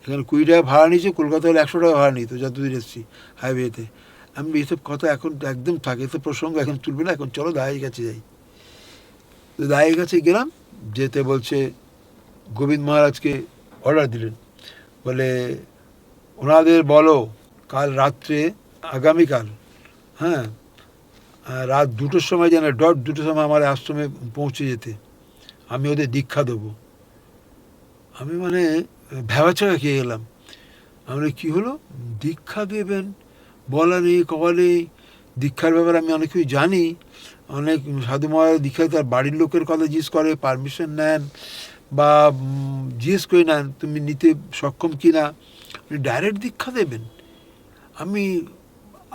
এখানে 20 টাকা ভাড়া নিয়েছে, কলকাতা হলে 100 টাকা ভাড়া নিত যত দূর এসেছি হাইওয়েতে। আমি এসব কথা এখন একদম থাকে, এসব প্রসঙ্গ এখন তুলবে না, এখন চলো দায়ের কাছে যাই। তো দায়ের কাছে গেলাম, যেতে বলছে গোবিন্দ মহারাজকে অর্ডার দিলেন, বলে ওনাদের বলো কাল রাত্রে, আগামীকাল, হ্যাঁ, রাত 2টোর সময় যেন ডট 2টোর সময় আমার আশ্রমে পৌঁছে যেতে, আমি ওদের দীক্ষা দেবো। আমি মানে ভ্যাবাচাকা খেয়ে গেলাম। আমি কী হলো, দীক্ষা দেবেন, বলা নেই কওয়া নেই। দীক্ষার ব্যাপারে আমি অনেক কিছু জানি, অনেক সাধু মহারাজ দীক্ষা তার বাড়ির লোকের কথা জিজ্ঞেস করে, পারমিশন নেন বা জিজ্ঞেস করে নেন তুমি নিতে সক্ষম কি না, ডাইরেক্ট দীক্ষা দেবেন। আমি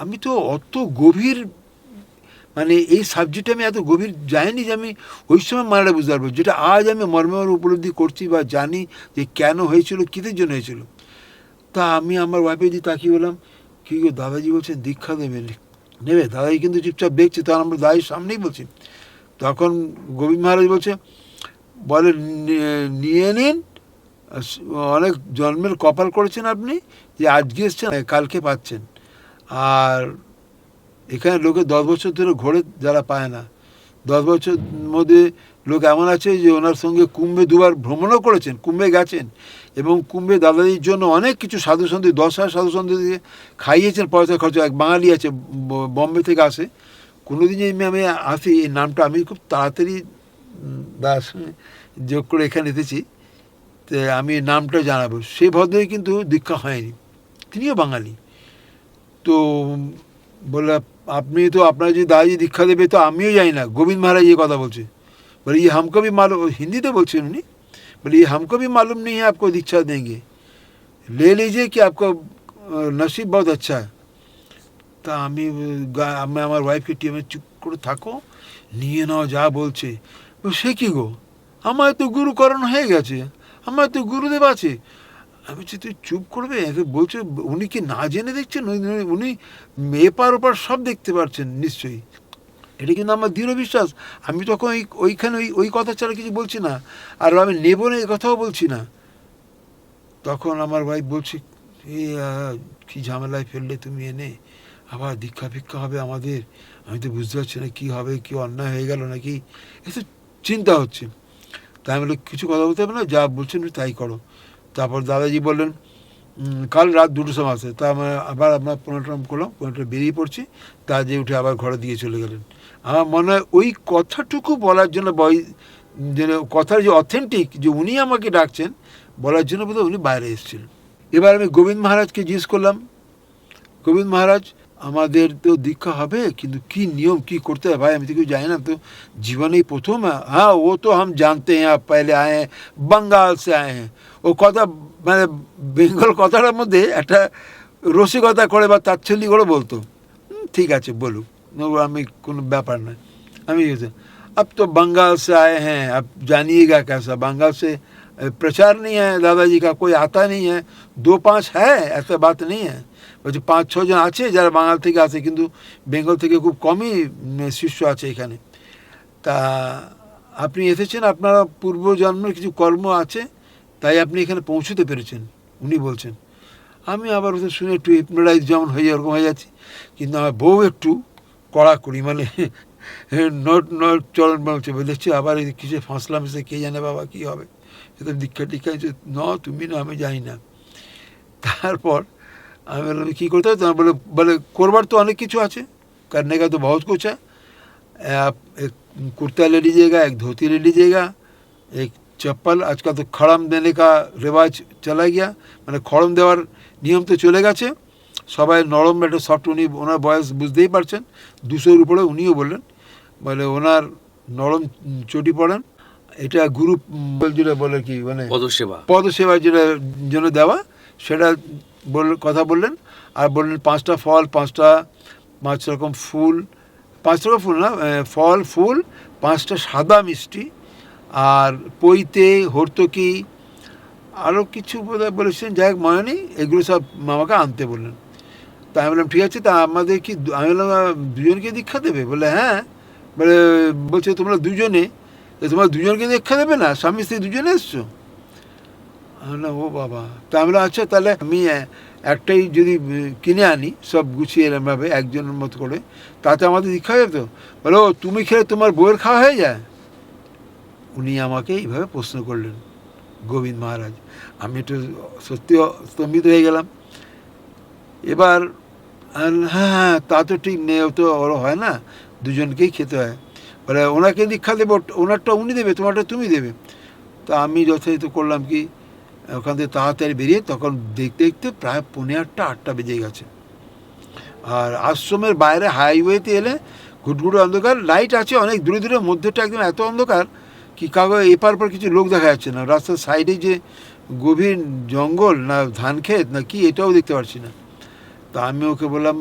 আমি তো অত গভীর মানে এই সাবজেক্টে আমি এত গভীর যাইনি যে আমি ওই সময় মানাটা বুঝতে পারবো, যেটা আজ আমি মর্মে উপলব্ধি করছি বা জানি যে কেন হয়েছিল, কিসের জন্য হয়েছিল। তা আমি আমার ওয়াইফে দিয়ে তাকিয়ে বললাম, কী গো দাদাজি বলছেন দীক্ষা দেবেন, নেবে? দাদাজি কিন্তু চুপচাপ দেখছে, তখন আমরা দাদাজির সামনেই বলছি। তখন গোবিন্দ মহারাজ বলছে, বলে নিয়ে নিন, অনেক জন্মের কপাল করেছেন আপনি যে আজকে এসছেন কালকে পাচ্ছেন। আর এখানে লোকে 10 বছর ধরে ঘোরে যারা পায় না, 10 বছর মধ্যে লোক এমন আছে যে ওনার সঙ্গে কুম্ভে 2বার ভ্রমণও করেছেন, কুম্ভে গেছেন, এবং কুম্ভে দাদাজির জন্য অনেক কিছু সাধুসন্ধি 10,000 সাধুসন্ধিকে খাইয়েছেন পয়সা খরচ। এক বাঙালি আছে বম্বে থেকে আসে, কোনোদিন যে আমি আসি এই নামটা আমি খুব তাড়াতাড়ি দাস যোগ করে এখানে এসেছি, তো আমি নামটা জানাবো। সেই ভদ্রই কিন্তু দীক্ষা হয়নি, তিনিও বাঙালি। তো বলে আপনি তো আপনার যদি দাদাজি দীক্ষা দেবে তো আমিও যাই না, গোবিন্দ মহারাজ ये কথা বলছে। बोले ये हमको भी मालूम, हिंदी तो बोलছেন उन्हीं, बोले ये हमको भी मालूम नहीं है आपको दीक्षा देंगे, ले लीजिए कि आपको नसीब बहुत अच्छा है। তা আমি আমি আমার ওয়াইফকে টিমে চুপ করে থাকো, নিয়ে নাও যা বলছে। সে কি গো, আমার তো গুরুকরণ হয়ে গেছে, আমার তো গুরুদেব আছে। আমি বলছি তুই চুপ করবে, বলছে উনি কি না জেনে দেখছেন, উনি এপার ওপার সব দেখতে পারছেন নিশ্চয়ই। এটা কিন্তু আমার দৃঢ় বিশ্বাস। আমি তখন ওইখানে ওই কথা ছাড়া কিছু বলছি না, আর আমি নেব না এ কথাও বলছি না। তখন আমার ওয়াইফ বলছে, এই কী ঝামেলায় ফেললে তুমি এনে, আবার দীক্ষা ফিক্ষা হবে আমাদের, আমি তো বুঝতে পারছি না কী হবে, কি অন্যায় হয়ে গেল নাকি, এত চিন্তা হচ্ছে। তাই আমি বলি কিছু কথা বলতে হবে না, যা বলছেন তাই করো। তারপর দাদাজি বললেন কাল রাত 2টোর সময় আসে। তা আমরা আবার আপনার প্রণাম করলাম, প্রণামটা বেরিয়ে পড়ছি, তা যে উঠে আবার ঘরে দিয়ে চলে গেলেন। আমার মনে হয় ওই কথাটুকু বলার জন্য, যেন কথার যে অথেন্টিক যে উনি আমাকে ডাকছেন বলার জন্য বোধহয় উনি বাইরে এসেছিলেন। এবার আমি গোবিন্দ মহারাজকে জিজ্ঞেস করলাম, গোবিন্द महाराज আমাদের তো দীক্ষা হবে, কিন্তু কি নিয়ম কি করতে হবে ভাই, আমি তো কিছু জানি না, তো জীবনেই প্রথম। हाँ वो तो हम जानते हैं, आप पहले आए हैं, बंगाल से आए हैं। ও কথা মানে বেঙ্গল কথাটার মধ্যে একটা রসিকতা করে বা তাচ্ছল্য করে বলতো। ঠিক আছে বলুক, আমি কোনো ব্যাপার না। আমি अब तो बंगाल से आए हैं, अब जानिएगा कैसा, बंगाल से प्रचार नहीं है दादाजी का, कोई आता नहीं है, 2-5 है, ऐसा बात नहीं है, বলছে 5-6 জন আছে যারা বাঙাল থেকে আসে, কিন্তু বেঙ্গল থেকে খুব কমই শিষ্য আছে এখানে। তা আপনি এসেছেন, আপনারা পূর্বজন্মের কিছু কর্ম আছে, তাই আপনি এখানে পৌঁছতে পেরেছেন, উনি বলছেন। আমি আবার ওদের শুনে একটু হিপনোটাইজ যেমন হয়ে ওরকম হয়ে যাচ্ছি, কিন্তু আমার বউ একটু কড়াকড়ি, মানে নট চলন বলছে, দেখছি আবার এই কিসে ফাঁসলাম, এসে কে জানে বাবা কী হবে, সেটা দীক্ষা টিক্ষা তুমি না, আমি যাই না। তারপর আমি বললাম কী করতে হবে, তোমার বলে বলে করবার তো অনেক কিছু আছে, करने का तो बहुत कुछ है। आप एक कुर्ता ले लीजिएगा, एक धोती ले लीजिएगा, एक चप्पल, आजकल तो खड़म देने का রেওয়াজ চলে গিয়া, মানে খড়ম দেওয়ার নিয়ম তো চলে গেছে, সবাই নরম একটা সফট, উনি ওনার বয়স বুঝতেই পারছেন 200-র উপরে, উনিও বললেন, বলে ওনার নরম চটি পড়েন, এটা গুরু যেটা বলে কি মানে পদসেবা যেটা জন্য দেওয়া, সেটা কথা বললেন। আর বললেন 5টা ফল, 5 রকম ফুল, 5 রকম ফুল না, ফল ফুল, 5টা সাদা মিষ্টি, আর পৈতে, হর্তকি, আরও কিছু বোধহয় বলেছেন, যাই হোক মনে নেই, এগুলো সব আমাকে আনতে বললেন। তা আমি বললাম ঠিক আছে, তা আমাদের কি, আমি বললাম দুজনকে দীক্ষা দেবে? বলে হ্যাঁ। বলছে তোমরা দুজনে, তোমরা দুজনকে দীক্ষা দেবে না, স্বামী স্ত্রী দুজনে এসছো? আমি বললাম ও বাবা। তা আমি বললাম আচ্ছা তাহলে আমি একটাই যদি কিনে আনি, সব গুছিয়ে এরমভাবে একজনের মতো করে, তাতে আমাদের দীক্ষা হয়ে যেত। বলো তুমি খেলে তোমার বউয়ের খাওয়া হয়ে যায়? উনি আমাকে এইভাবে প্রশ্ন করলেন, গোবিন্দ মহারাজ। আমি একটু সত্যি স্তম্ভিত হয়ে গেলাম। এবার হ্যাঁ তা তো ঠিক নেই, তো ওরা হয় না, দুজনকেই খেতে হয়। বলে ওনাকে দীক্ষা দেবো, ওনারটা উনি দেবে, তোমারটা তুমি দেবে। তা আমি যথাযথ করলাম কি, ওখান থেকে তাড়াতাড়ি বেরিয়ে, তখন দেখতে দেখতে প্রায় 7:30-8টা বেজে গেছে। আর আশ্রমের বাইরে হাইওয়েতে এলে ঘুটঘুটে অন্ধকার, লাইট আছে অনেক দূরে দূরে, মধ্যটা একদম এত অন্ধকার কি কাগজ এপার পর কিছু লোক দেখা যাচ্ছে না, রাস্তার সাইডে যে গভীর জঙ্গল না ধান ক্ষেত না কি, এটাও দেখতে পাচ্ছি না। তা আমি ওকে বললাম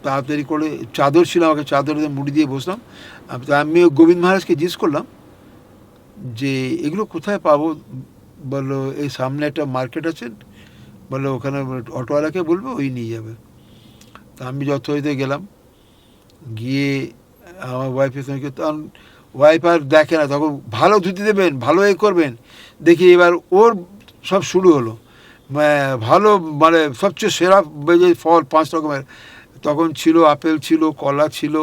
তাড়াতাড়ি করে, চাদর ছিল আমাকে, চাদরে মুড়ি দিয়ে বসলাম। তা আমি গোবিন্দ মহারাজকে জিজ্ঞেস করলাম যে এগুলো কোথায় পাবো? বললো এই সামনে একটা মার্কেট আছে, বললো ওখানে অটোওয়ালাকে বলবো, ওই নিয়ে যাবে। তা আমি যথাযথ গেলাম, গিয়ে আমার ওয়াইফের সঙ্গে, তখন ওয়াইফ আর দেখে না, তখন ভালো ধুতি দেবেন, ভালো এ করবেন, দেখি এবার ওর সব শুরু হলো, ভালো মানে সবচেয়ে সেরা ফল 5 রকমের, তখন ছিল আপেল ছিল, কলা ছিল,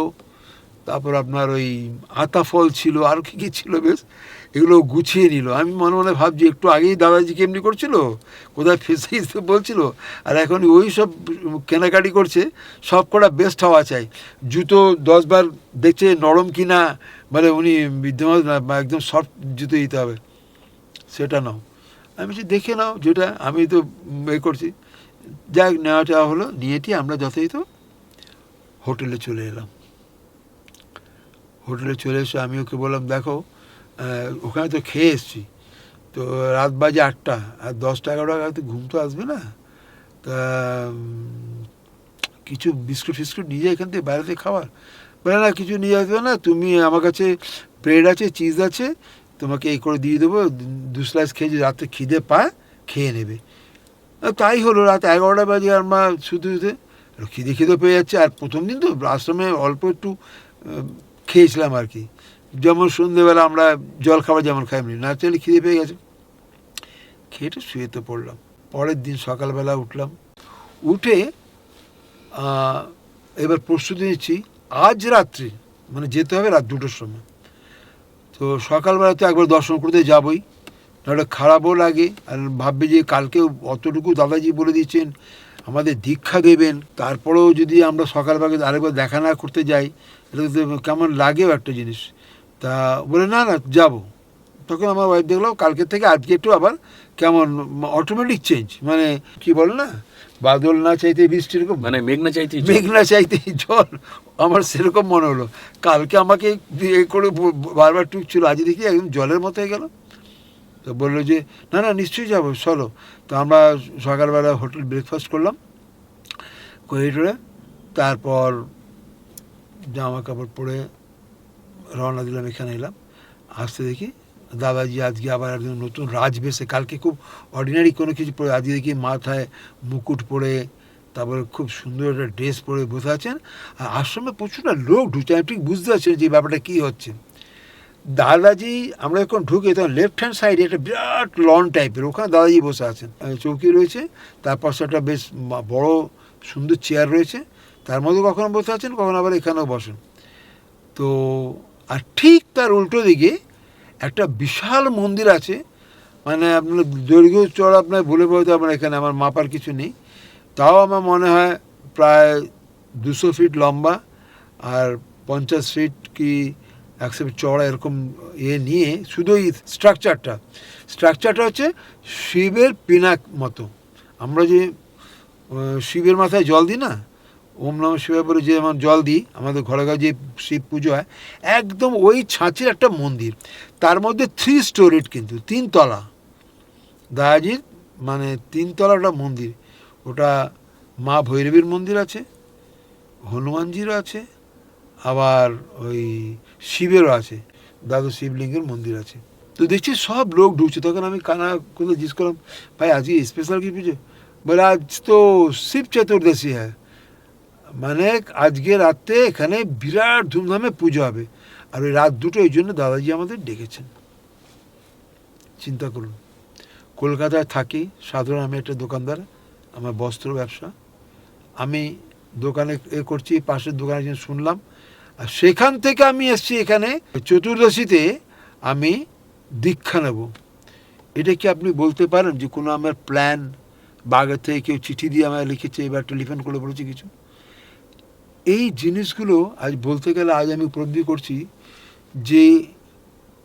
তারপর আপনার ওই আতা ফল ছিল, আর কী কী ছিল বেশ, এগুলো গুছিয়ে নিল। আমি মনে মনে ভাবছি একটু আগেই দাদাজি কেমনি করছিল, কোথায় ফেসে বলছিল, আর এখন ওই সব কেনাকাটি করছে, সব কটা বেস্ট হওয়া চাই। জুতো 10 বার দেখছে নরম কিনা, মানে উনি বিদ্যমান একদম সফট জুতো দিতে হবে, সেটা নাও। আমি বলছি দেখে নাও যেটা, আমি তো এ করছি। যাই নেওয়াটা হলো, নিয়েটি আমরা যথাযথ হোটেলে চলে এলাম। হোটেলে চলে এসে আমি ওকে বললাম দেখো ওখানে তো খেয়ে এসছি, তো রাত বাজে 8টা, আর 10-11 তো ঘুম তো আসবে না, তা কিছু বিস্কুট ফিস্কুট নিয়ে যাই এখান থেকে, বাইরে থেকে খাবার। বলে না কিছু নিয়ে আসবে না, তুমি আমার কাছে ব্রেড আছে, চিজ আছে, তোমাকে এই করে দিয়ে দেবো, 2 স্লাইস খেয়ে যদি রাত্রে খিদে পায় খেয়ে নেবে। তাই হলো, রাত 11টা বাজে আমরা শুতে শুতে খিদে পেয়ে যাচ্ছে। আর প্রথম দিন তো আশ্রমে অল্প একটু খেয়েছিলাম আর কি, যেমন সন্ধ্যেবেলা আমরা জল খাবার যেমন খাই, এমনি ন্যাচারালি খিদে পেয়ে গেছে, খেয়ে শুয়ে তো পড়লাম। পরের দিন সকালবেলা উঠলাম, উঠে এবার প্রস্তুতি নিচ্ছি আজ রাত্রি, মানে যেতে হবে রাত 2টোর সময়। তো সকালবেলা তো একবার দর্শন করতে যাবই, নাহলে খারাপও লাগে, আর ভাববে যে কালকেও অতটুকু দাদাজি বলে দিয়েছেন আমাদের দীক্ষা দেবেন, তারপরেও যদি আমরা সকালবেলা আরেকবার দেখা না করতে যাই, এটা তো কেমন লাগেও একটা জিনিস। তা বলে না না যাবো। তখন আমার ওয়াইফ দেখলাম কালকের থেকে আজকে একটু আবার কেমন অটোমেটিক চেঞ্জ, মানে কি বলে না, বাদল না চাইতে বৃষ্টি, এরকম, মানে মেঘ না চাইতে জল, আমার সেরকম মনে হলো। কালকে আমাকে এ করে বারবার টুকছিল, আজ দেখি একদম জলের মতো হয়ে গেল। তো বললো যে না না নিশ্চয়ই যাবো চলো। তো আমরা সকালবেলা হোটেল ব্রেকফাস্ট করলাম, করে টরে তারপর জামা কাপড় পরে রওনা দিলাম, এখানে এলাম। আসতে দেখি দাদাজি আজকে আবার একদম নতুন রাজবেশে, কালকে খুব অর্ডিনারি কোনো কিছু পরে, আজকে দেখি মাথায় মুকুট পরে, তারপরে খুব সুন্দর একটা ড্রেস পরে বসে আছেন, আর আশ্রমে প্রচুরটা লোক ঢুকছে। আমি ঠিক বুঝতে পারছি না যে ব্যাপারটা কী হচ্ছে। দাদাজি আমরা যখন ঢুকে তখন লেফট হ্যান্ড সাইডে একটা বিরাট লন টাইপের, ওখানে দাদাজি বসে আছেন, চৌকি রয়েছে, তার পাশে একটা বেশ বড় সুন্দর চেয়ার রয়েছে, তার মধ্যে কখনো বসে আছেন, কখনো আবার এখানেও বসেন। তো আর ঠিক তার উল্টো দিকে একটা বিশাল মন্দির আছে, মানে আপনার দৈর্ঘ্য চড়া আপনার বলে বলতে আপনার এখানে আমার মাপার কিছু নেই, তাও আমার মনে হয় প্রায় 200 ফিট লম্বা আর 50 ফিট কি 100 ফিট চড়া, এরকম নিয়ে শুধু এই স্ট্রাকচারটা হচ্ছে শিবের পিনাক মতো। আমরা যে শিবের মাথায় জল দিই না, ওম নম শিবায় বলে যে যেমন জল দিই আমাদের ঘরে ঘরে যে শিব পুজো হয়, একদম ওই ছাঁচের একটা মন্দির, তার মধ্যে 3 স্টোরিড, কিন্তু 3 তলা। দাদাজির মানে 3 তলা একটা মন্দির, ওটা মা ভৈরবীর মন্দির আছে, হনুমানজিরও আছে, আবার ওই শিবেরও আছে, দাদু শিবলিঙ্গের মন্দির আছে। তো দেখছি সব লোক ঢুকছে, তখন আমি কানা করে জিজ্ঞেস করলাম, ভাই আজকে স্পেশাল কি পুজো? বলে আজ তো শিব চতুর্দশী হ্যাঁ, মানে আজকে রাতে এখানে বিরাট ধুমধামে পুজো হবে, আর ওই রাত দুটো এই জন্য দাদাজি আমাদের ডেকেছেন। চিন্তা করুন, কলকাতায় থাকি, সাধারণ আমি একটা দোকানদার, আমার বস্ত্র ব্যবসা, আমি দোকানে করছি, পাশের দোকানে শুনলাম, আর সেখান থেকে আমি এসছি এখানে চতুর্দশীতে আমি দীক্ষা নেব। এটা কি আপনি বলতে পারেন যে কোনো আমার প্ল্যান বা আগে থেকে কেউ চিঠি দিয়ে আমায় লিখেছে, এবার টেলিফোন করে বলেছে কিছু? এই জিনিসগুলো আজ বলতে গেলে আজ আমি উপলব্ধি করছি যে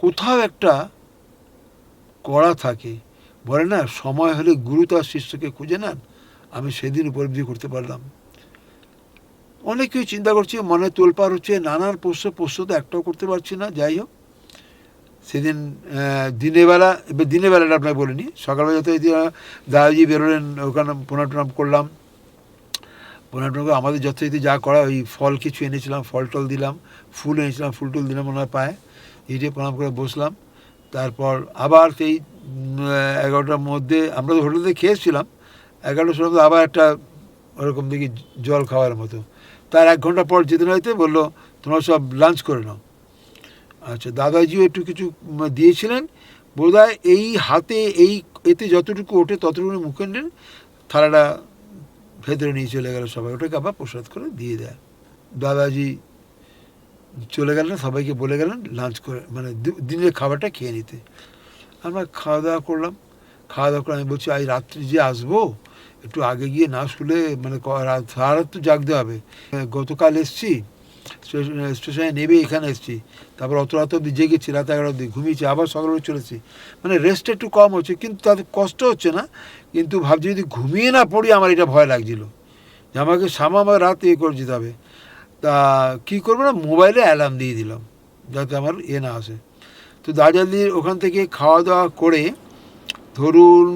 কোথাও একটা করা থাকে, বলে না সময় হলে গুরু তার শিষ্যকে খুঁজে নেন, আমি সেদিন উপলব্ধি করতে পারলাম। অনেক কিছু চিন্তা করছি, মনে তোলপাড় হচ্ছে, নানান প্রশ্ন তো একটাও করতে পারছি না। যাই হোক, সেদিন দিনের বেলাটা আপনাকে বলিনি, সকালবেলা যত দাদাজি বেরোলেন, ওখানে প্রণাম করলাম, প্রণাম করে আমাদের যথারীতি যা করা, ওই ফল কিছু এনেছিলাম, ফল টল দিলাম, ফুল এনেছিলাম, ফুল টুল দিলাম ওনার পায়ে, এইটে প্রণাম করে বসলাম। তারপর আবার সেই 11টার মধ্যে আমরা তো হোটেলে খেয়েছিলাম, 11টার সময় আবার একটা ওরকম দেখি জল খাওয়ার মতো, তার 1 ঘন্টা পর যেদিন হইতে বললো তোমরা সব লাঞ্চ করে নাও। আচ্ছা, দাদাজিও একটু কিছু দিয়েছিলেন বোধহয়, এই হাতে এতে যতটুকু ওঠে ততটুকু মুখে নেন, থালাটা ভেতরে নিয়ে চলে গেল সবাই, ওটাকে আবার প্রসাদ করে দিয়ে দেয়। দাদাজি চলে গেলেন, সবাইকে বলে গেলেন লাঞ্চ করে মানে দিনের খাবারটা খেয়ে নিতে। আমরা খাওয়া দাওয়া করে আমি বলছি আজ রাত্রি যে আসবো, একটু আগে গিয়ে না শুলে মানে সারা রাত তো জাগতে হবে। গতকাল এসছি, স্টেশনে নেবে এখানে এসছি, তারপর অত রাত অব্দি জেগেছি, রাত 11 অব্দি ঘুমিয়েছি, আবার সকালে চলেছি, মানে রেস্ট একটু কম হচ্ছে, কিন্তু তাতে কষ্ট হচ্ছে না, কিন্তু ভাবছি যদি ঘুমিয়ে না পড়ি আমার এটা ভয় লাগছিল যে আমাকে আমার রাত করে যেতে হবে। তা কী করবো না, মোবাইলে অ্যালার্ম দিয়ে দিলাম যাতে আমার না আসে। তো দার্জিলিং ওখান থেকে খাওয়া দাওয়া করে ধরুন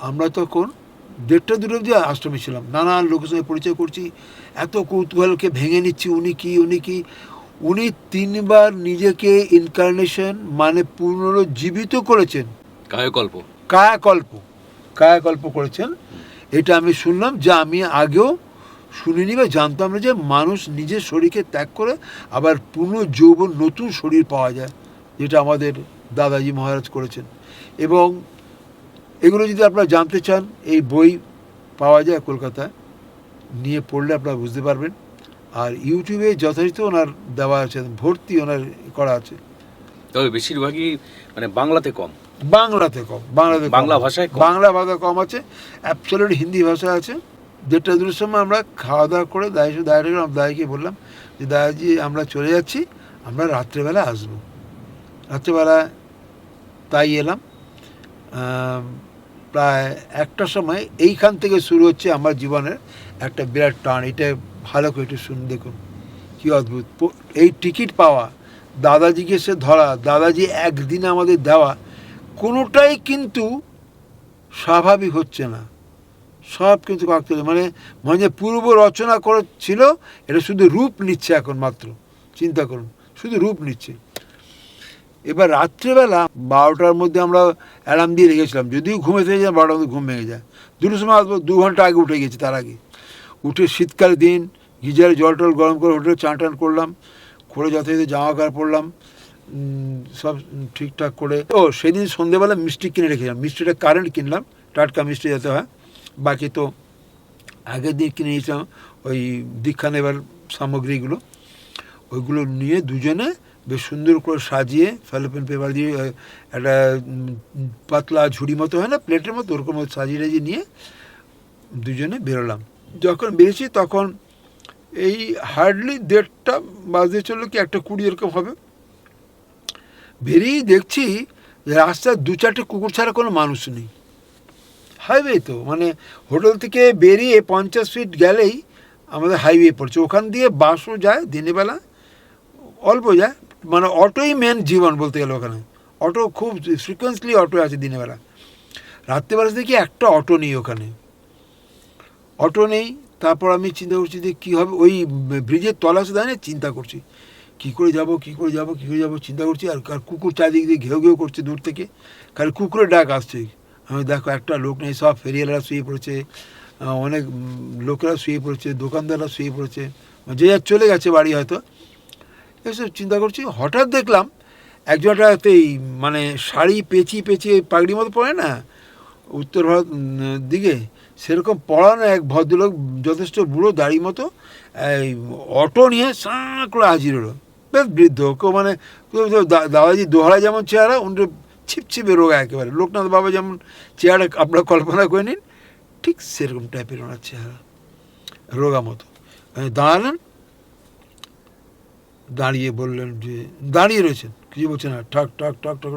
আমরা তখন 1:30-2 অবধি আশ্রমে ছিলাম, নানান লোকের সঙ্গে পরিচয় করছি, এত কৌতূহলকে ভেঙে নিচ্ছি, উনি কি উনি 3বার নিজেকে ইনকার্নেশন মানে পুনরুজ্জীবিত করেছেন, কায়াকল্প করেছেন। এটা আমি শুনলাম, যা আমি আগেও শুনিনি বা জানতাম না, যে মানুষ নিজের শরীরকে ত্যাগ করে আবার পুনর্যৌবন নতুন শরীর পাওয়া যায়, যেটা আমাদের দাদাজি মহারাজ করেছেন। এবং এগুলো যদি আপনারা জানতে চান, এই বই পাওয়া যায় কলকাতায়, নিয়ে পড়লে আপনারা বুঝতে পারবেন। আর ইউটিউবে যথাযথ ওনার দেওয়া আছে, ভর্তি ওনার করা আছে, তবে বেশিরভাগই মানে বাংলাতে কম, বাংলা ভাষা কম আছে, অ্যাবসলিউট হিন্দি ভাষা আছে। 1:30-2 সময় আমরা খাওয়া দাওয়া করে দাদাকে বললাম যে দাদাজি আমরা চলে যাচ্ছি, আমরা রাত্রেবেলা আসবো। রাত্রেবেলা তাই এলাম, প্রায় 1টার সময়। এইখান থেকে শুরু হচ্ছে আমার জীবনের একটা বিরাট টান। এটা ভালো করে একটু শুনুন, দেখুন কী অদ্ভুত। এই টিকিট পাওয়া, দাদাজিকে সে ধরা, দাদাজি একদিনে আমাদের দেওয়া, কোনোটাই কিন্তু স্বাভাবিক হচ্ছে না, সব কিন্তু কাকতালীয়, মানে পূর্ব রচনা করেছিল, এটা শুধু রূপ নিচ্ছে এখন মাত্র। চিন্তা করুন, শুধু রূপ নিচ্ছে। এবার রাত্রেবেলা 12টার মধ্যে আমরা অ্যালার্ম দিয়ে রেখেছিলাম, যদিও ঘুমে থেকে যায় 12টার মধ্যে ঘুম ভেঙে যায়, 2টার সময় আসবো, 2 ঘন্টা আগে উঠে গেছি, তার আগে উঠে শীতকাল দিন গিজারে জল টল গরম করে হোটেলে চান টান করলাম, করে যথাযথ জামা কাপড় পরলাম, সব ঠিকঠাক করে। ও সেদিন সন্ধেবেলা মিষ্টি কিনে রেখেছিলাম, মিষ্টিটা কারেন্ট কিনলাম, টাটকা মিষ্টি যাতে হয়, বাকি তো আগের দিন কিনে নিয়েছিলাম ওই দীক্ষা নেবার সামগ্রীগুলো, ওইগুলো নিয়ে দুজনে বেশ সুন্দর করে সাজিয়ে ফেলোপিন পেপার দিয়ে একটা পাতলা ঝুড়ি মতো হয় না প্লেটের মতো, ওরকম সাজিয়ে টাজিয়ে নিয়ে দুজনে বেরোলাম। যখন বেরিয়েছি তখন এই হার্ডলি 1:30 বাজতে চললো কি 1:20 এরকম হবে। বেরিয়েই দেখছি রাস্তায় 2-4টে কুকুর ছাড়া কোনো মানুষ নেই। হাইওয়ে তো, মানে হোটেল থেকে বেরিয়ে 50 ফিট গেলেই আমাদের হাইওয়ে পড়ছে, ওখান দিয়ে বাসও যায় দিনের বেলা, অল্প যায়, মানে অটোই মেন জীবন বলতে গেলে ওখানে। অটো খুব ফ্রিকোয়েন্সলি অটো আছে দিনের বেলা। রাত্রেবেলা দেখি একটা অটো নেই ওখানে, অটো নেই। তারপর আমি চিন্তা করছি যে কী হবে, ওই ব্রিজের তলাশে দাঁড়িয়ে চিন্তা করছি কী করে যাব চিন্তা করছি। আর কুকুর চারিদিক দিয়ে ঘেউ ঘেউ করছে দূর থেকে, খালি কুকুরের ডাক আসছে। আমি দেখো একটা লোক নেই, সব ফেরিওয়ালারা শুয়ে পড়েছে, অনেক লোকেরা শুয়ে পড়েছে, দোকানদাররা শুয়ে পড়েছে, যে যার চলে গেছে বাড়ি হয়তো। এসব চিন্তা করছি, হঠাৎ দেখলাম একজনটাতেই মানে শাড়ি পেঁচিয়ে পাগড়ি মতো পরে না উত্তর ভারত দিকে, সেরকম পড়ানো এক ভদ্রলোক, যথেষ্ট বুড়ো, দাড়ি মতো, এই অটো নিয়ে সাঁ করে হাজির হলো। বেশ বৃদ্ধ, কেউ মানে দাদাজি দোহারা যেমন চেহারা, উনি ছিপছিপে রোগা একেবারে, লোকনাথ বাবা যেমন চেহারা আপনারা কল্পনা করে নিন, ঠিক সেরকম টাইপের ওনার চেহারা, রোগা মতো। দাঁড়ালেন, দাঁড়িয়ে বললেন যে, দাঁড়িয়ে রয়েছেন, কিছু বলছে না, ঠক ঠক ঠক ঠক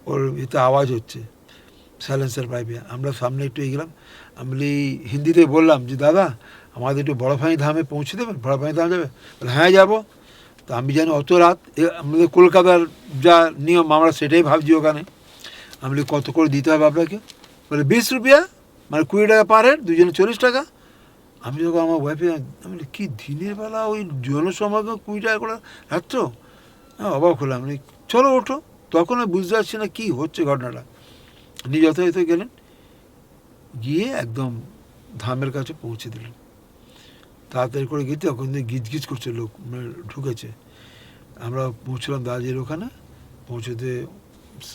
ওর এতে আওয়াজ হচ্ছে সাইলেন্সার পাইপে। আমরা সামনে একটু এগেলাম, আমি হিন্দিতে বললাম যে দাদা আমাদের একটু বড়ফানি ধামে পৌঁছে দেবেন, বড়ফানি ধাম যাবে? বলে হ্যাঁ যাবো। তো আমি জানি অত রাত, আমাদের কলকাতার যা নিয়ম আমরা সেটাই ভাবছি ওখানে। আমি কত করে দিতে হবে আপনাকে? বলে 20 রুপিয়া, মানে 20 টাকা পার হেড, দুজনে 40 টাকা। আমি যখন আমার ওয়াইফে, আমি কি দিনের বেলা ওই জনসমাগম 20 টাকা করে রাত্র, হ্যাঁ অবাক হলাম। চলো ওঠো। তখন আমি বুঝতে পারছি না কী হচ্ছে ঘটনাটা। উনি যথাযথ গেলেন, গিয়ে একদম ধামের কাছে পৌঁছে দিলেন। তাড়াতাড়ি করে গিয়ে তখন গিজ করছে লোক, মানে ঢুকেছে। আমরা পৌঁছলাম দাদাজির ওখানে, পৌঁছতে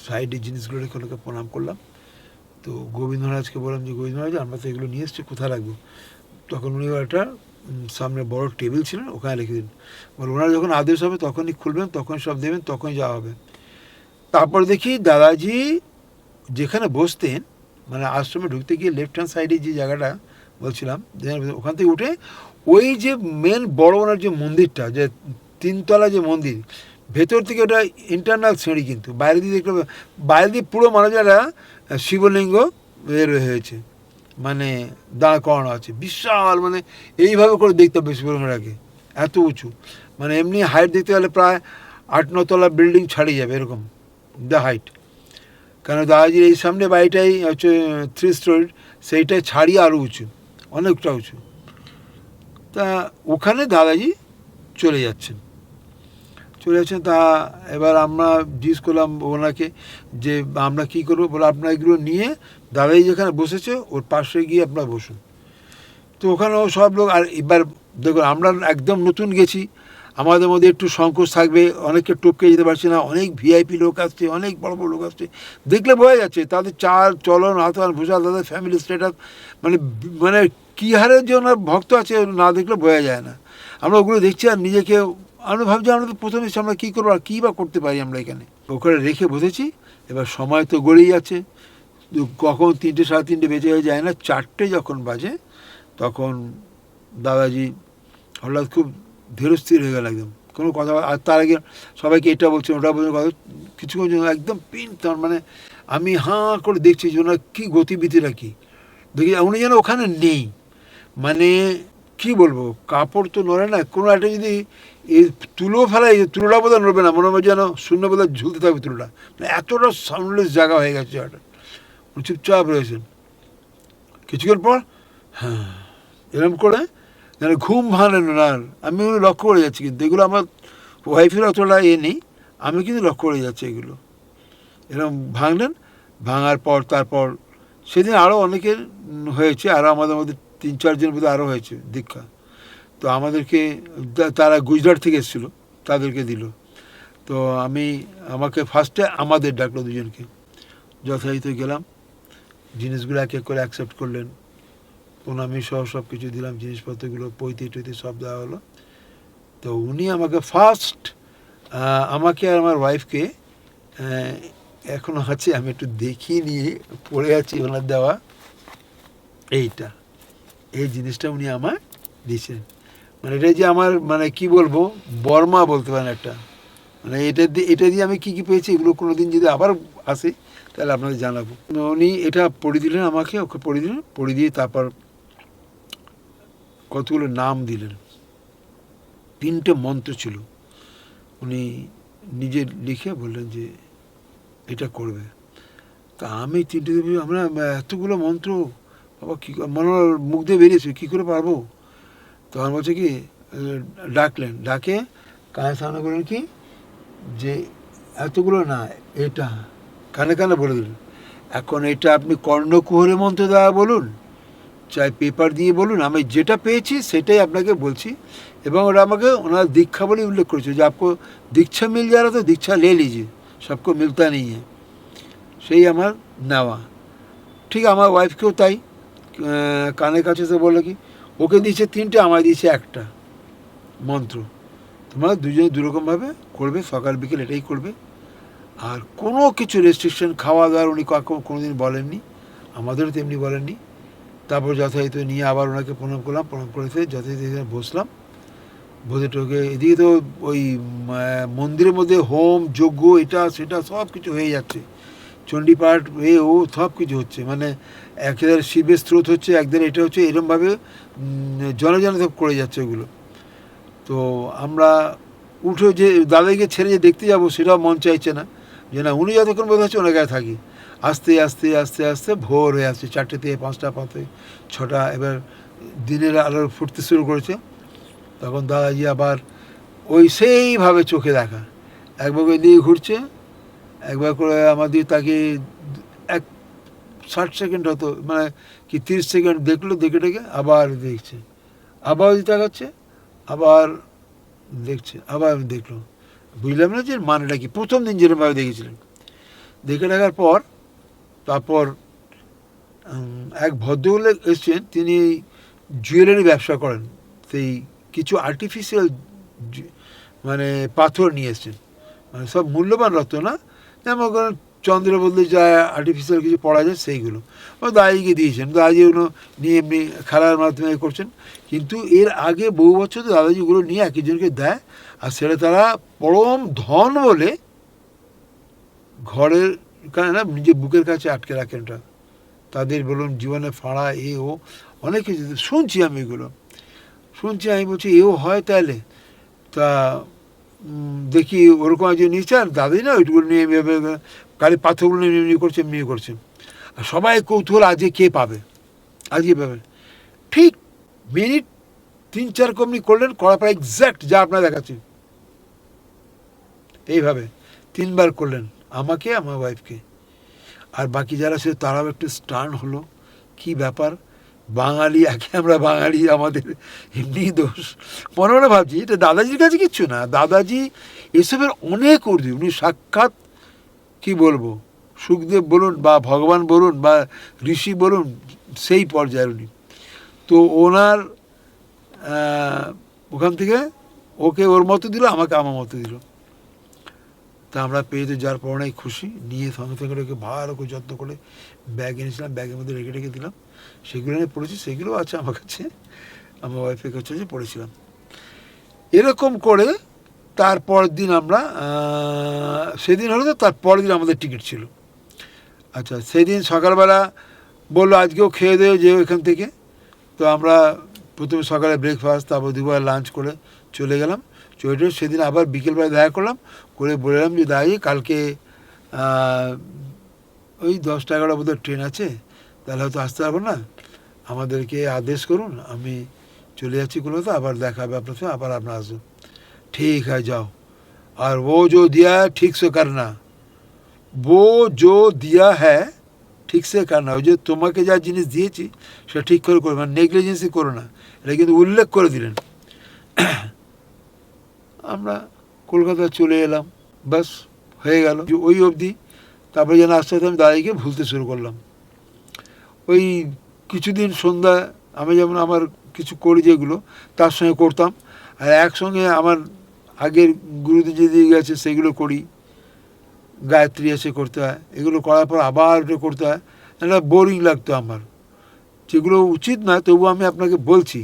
সাইডে জিনিসগুলো রেখে ওকে প্রণাম করলাম। তো গোবিন্দ মহারাজকে বললাম যে গোবিন্দ মহারাজ আমরা তো এগুলো নিয়ে এসছি, কোথায় রাখবো? তখন উনি একটা সামনে বড় টেবিল ছিলেন, ওখানে রেখে দিন। বলে ওনারা যখন আদেশ হবে তখনই খুলবেন, তখন সব দেবেন, তখনই যাওয়া হবে। তারপর দেখি দাদাজি যেখানে বসতেন, মানে আশ্রমে ঢুকতে গিয়ে লেফট হ্যান্ড সাইডে যে জায়গাটা বলছিলাম, ওখান থেকে উঠে ওই যে মেন বড় ওনার যে মন্দিরটা, যে 3তলা যে মন্দির, ভেতর থেকে ওটা ইন্টারনাল সিঁড়ি, কিন্তু বাইরে দিয়ে দেখলে, বাইরে দিয়ে পুরো মানুষেরা শিবলিঙ্গ বের হয়েছে, মানে দাঁড় করানো আছে বিশাল, মানে এইভাবে করে দেখতে হবে শিবলিঙ্গটাকে, এত উঁচু। মানে এমনি হাইট দেখতে গেলে প্রায় 8-9 তলা বিল্ডিং ছাড়িয়ে যাবে এরকম দ্য হাইট। কারণ দাদাজির এই সামনে বাড়িটাই হচ্ছে 3 স্টোরি, সেইটাই ছাড়িয়ে আরও উঁচু, অনেকটা উঁচু। তা ওখানে দাদাজি চলে যাচ্ছেন। তা এবার আমরা জিজ্ঞেস করলাম ওনাকে যে আমরা কী করবো? বলে আপনার এগুলো নিয়ে দাদাজি যেখানে বসেছে ওর পাশে গিয়ে আপনারা বসুন। তো ওখানেও সব লোক, আর এবার দেখুন আমরা একদম নতুন গেছি, আমাদের মধ্যে একটু সংকোচ থাকবে, অনেককে টপকে যেতে পারছি না, অনেক ভিআইপি লোক আসছে, অনেক বড় বড় লোক আসছে, দেখলে বোঝা যাচ্ছে তাদের চাল চলন আচরণ ভূষা, তাদের ফ্যামিলি স্ট্যাটাস, মানে মানে কী হারের যে ওনার ভক্ত আছে না দেখলে বোঝা যায় না। আমরা ওগুলো দেখছি আর নিজেকে আমরা ভাবছি আমরা তো প্রথমে আমরা কী করবো আর কী বা করতে পারি আমরা এখানে। ওখানে রেখে বসেছি। এবার সময় তো গড়েই যাচ্ছে, কখন 3টে 3:30 বেজে হয়ে যায় না, 4টে যখন বাজে তখন দাদাজি হঠাৎ খুব ধীরস্থির হয়ে গেল একদম, কোনো কথা। আর তার আগে সবাইকে এটা বলছেন ওটা বলছেন, কথা কিছুক্ষণ জন্য একদম পিন, তার মানে আমি হাঁ করে দেখছি যে ওনার কী গতিবিধিটা কী, দেখি উনি যেন ওখানে নেই। মানে কি বলবো, কাপড় তো নড়ে না, কোনো একটা যদি এই তুলো ফেলাই, তুলোটা বোধহয় নড়বে না, মনে হয় যেন শূন্য বোধহয় ঝুলতে থাকবে তুলোটা, মানে এতটা সাউন্ডলেস জায়গা হয়ে গেছে ওটা। উনি চুপচাপ রয়েছেন। কিছুক্ষণ পর হ্যাঁ এরকম করে যেন ঘুম ভাঙলেন ওনার, আমি ওগুলো লক্ষ্য করে যাচ্ছি, কিন্তু এগুলো আমার ওয়াইফের অতটা নেই, আমি কিন্তু লক্ষ্য করে যাচ্ছি এগুলো। এরকম ভাঙলেন, ভাঙার পর তারপর সেদিন আরও অনেকের হয়েছে, আরও আমাদের মধ্যে 3-4 জন বোধহয় আরও হয়েছে দীক্ষা। তো আমাদেরকে তারা গুজরাট থেকে এসেছিলো, তাদেরকে দিল। তো আমাকে ফার্স্টে আমাদের ডাকলো দুজনকে, যথারীতি গেলাম, জিনিসগুলো এক এক করে অ্যাকসেপ্ট করলেন, প্রণামী সহ সব কিছু দিলাম, জিনিসপত্রগুলো পৈতি টৈতি সব দেওয়া হলো। তো উনি আমাকে ফার্স্ট আমাকে আর আমার ওয়াইফকে, এখনও আছে, আমি একটু দেখিয়ে নিয়ে পড়ে আছি ওনার দেওয়া, এই জিনিসটা উনি আমার দিয়েছেন। মানে এটা যে আমার, মানে কি বলবো, বর্মা বলতে পারেন একটা। মানে এটা দিয়ে আমি কি পেয়েছি, এগুলো কোনো দিন যদি আবার আসে তাহলে আপনাদের জানাবো। উনি এটা পড়ে দিলেন আমাকে, ওকে পড়ে দিলেন, পড়ে দিয়ে তারপর কতগুলো নাম দিলেন, 3টে মন্ত্র ছিল, উনি নিজে লিখে বললেন যে এটা করবে। তা আমি 3টে দেবী, আমরা এতগুলো মন্ত্র বাবা কী মনে মুখ দিয়ে বেরিয়েছে, কী করে পারবো। তখন বলছে কি, ডাকলেন, ডাকে কানে সামনে বললেন কি যে এতগুলো না, এটা কানে কানে বলে দিলেন, এখন এটা আপনি কর্ণকুহরে মন্ত্র দেওয়া বলুন, চাই পেপার দিয়ে বলুন, আমি যেটা পেয়েছি সেটাই আপনাকে বলছি। এবং ওরা আমাকে ওনার দীক্ষা বলে উল্লেখ করেছে যে আপকো দীক্ষা মিল যা রहा তো দীক্ষা লে লিজিए, সবকো মিলতা নেই है। সেই আমার নেওয়া। ঠিক আমার ওয়াইফকেও তাই কানের কাছে সে বললো কি, ওকে দিয়েছে 3টে, আমায় দিয়েছে একটা মন্ত্র। তোমরা দুজনে দুরকমভাবে করবে, সকাল বিকেল এটাই করবে। আর কোনো কিছু রেস্ট্রিকশন খাওয়া দাওয়ার উনি কোনোদিন বলেননি, আমাদেরও তেমনি বলেননি। তারপর যথারীতি নিয়ে আবার ওনাকে প্রণাম করলাম, প্রণাম করেছে যথারীতি বসলাম, বসে টোকে এদিকে তো ওই মন্দিরের মধ্যে হোম যজ্ঞ এটা সেটা সব কিছু হয়ে যাচ্ছে, চণ্ডীপাঠ ও সব কিছু হচ্ছে, মানে একেবারে শিবের স্রোত হচ্ছে, একদিন এটা হচ্ছে, এরমভাবে জনে জনে সব করে যাচ্ছে ওগুলো। তো আমরা উঠে যে দাদাকে ছেড়ে যে দেখতে যাবো সেটাও মন চাইছে না, যে না উনি যতক্ষণ বোধ হচ্ছে ওনার কাছে থাকি। আস্তে আস্তে আস্তে আস্তে ভোর হয়ে আসছে, 4টে থেকে 5টা, 5টে 6টা, এবার দিনের আলো ফুটতে শুরু করেছে। তখন দাদাজি আবার ওই সেইভাবে চোখে দেখা, একবার দিয়ে ঘুরছে, একবার করে আমাদের তাকে 60 সেকেন্ড হতো, মানে কি 30 সেকেন্ড দেখলো, দেখে ডেকে আবার দেখছে, আবার তাকাচ্ছে, আবার দেখছে, আবার আমি দেখলো, বুঝলাম না যে মানেটা কি। প্রথম দিন যেরকমভাবে দেখেছিলেন, দেখে দেখার পর তারপর এক ভদ্রলোক এসছেন, তিনি জুয়েলারি ব্যবসা করেন, সেই কিছু আর্টিফিশিয়াল মানে পাথর নিয়ে এসছেন, মানে সব মূল্যবান রত্ন না, যেমন চন্দ্র বলতে যা আর্টিফিশিয়াল কিছু পড়া যায় সেইগুলো ও দাদাজিকে দিয়েছেন। দাদাজি ওগুলো নিয়ে এমনি খেলার মাধ্যমে করছেন, কিন্তু এর আগে বহু বছর দাদাজি ওগুলো নিয়ে একজনকে দেয়, আর সেটা তারা পরম ধন বলে ঘরের না নিজের বুকের কাছে আটকে রাখেন। ওটা তাদের বলুন জীবনে ফাঁড়া ও অনেক কিছু শুনছি, আমি এগুলো শুনছি, আমি বলছি এও হয় তাহলে। তা দেখি ওরকম একজন নিয়েছে, আর দাদাই না ওইটুকুলো নিয়ে গাড়ির পাথরগুলো নিয়ে এমনি করছে, এমনি করছে, আর সবাই কৌতূহল আজকে কে পাবে, আজকে পাবে। ঠিক মিনিট 3-4 কমনি করলেন, করার পর এক্স্যাক্ট যা আপনার দেখাচ্ছি এইভাবে 3বার করলেন, আমাকে, আমার ওয়াইফকে। আর বাকি যারা সে তারাও একটু স্টার্ন হলো, কি ব্যাপার, বাঙালি, একে আমরা বাঙালি, আমাদের এমনি দোষ। মনে মনে ভাবছি এটা দাদাজির কাছে কিচ্ছু না, দাদাজি এসবের অনেক ঊর্ধ্বে, উনি সাক্ষাৎ কি বলবো, সুখদেব বলুন বা ভগবান বলুন বা ঋষি বলুন, সেই পর্যায়ের উনি। তো ওনার ওখান থেকে ওকে ওর মতো দিল, আমাকে আমার মতো দিল। তা আমরা পেয়ে তো যার পর অনেক খুশি, নিয়ে সঙ্গে সঙ্গে ওকে ভালো করে যত্ন করে ব্যাগ এনেছিলাম, ব্যাগের মধ্যে রেখে রেখে দিলাম, সেগুলো নিয়ে পড়েছি, সেগুলো আছে আমার কাছে, আমার ওয়াইফের কাছে পড়েছিলাম। এরকম করে তারপর দিন আমরা সেদিন হলো, তো তারপরের দিন আমাদের টিকিট ছিল। আচ্ছা, সেদিন সকালবেলা বললো আজকেও খেয়ে দেবে যে এখান থেকে। তো আমরা প্রথমে সকালে ব্রেকফাস্ট, তারপর দুপুরে লাঞ্চ করে চলে গেলাম। চলে সেদিন আবার বিকেলবেলা দেখা করলাম, করে বললাম যে দাঁড়িয়ে কালকে ওই 10টা-11টা বোধহয় ট্রেন আছে, তাহলে হয়তো আসতে পারবো না, আমাদেরকে আদেশ করুন, আমি চলে যাচ্ছি কলকাতা, আবার দেখা হবে আপনার সঙ্গে, আবার আপনার আসবো। ঠিক আছে যাও, আর वो जो दिया है ठीक से करना, वो जो दिया है ঠিক সে কার না, ওই যে তোমাকে যা জিনিস দিয়েছি সেটা ঠিক করে করবে, মানে নেগলিজেন্সি করো না, এটা কিন্তু উল্লেখ করে দিলেন। আমরা কলকাতা চলে এলাম, বাস হয়ে গেল ওই অবধি। তারপরে যেন আস্তে আস্তে আমি দাদাইকে ভুলতে শুরু করলাম। ওই কিছুদিন সন্ধ্যা আমি যেমন আমার কিছু করি যেগুলো তার সঙ্গে করতাম, আর একসঙ্গে আমার আগের গুরুদেব যে দিয়ে গেছে সেগুলো করি, গায়ত্রী এসে করতে হয়, এগুলো করার পর আবার ওটা করতে হয়, একটা বোরিং লাগতো আমার, যেগুলো উচিত নয়, তবু আমি আপনাকে বলছি।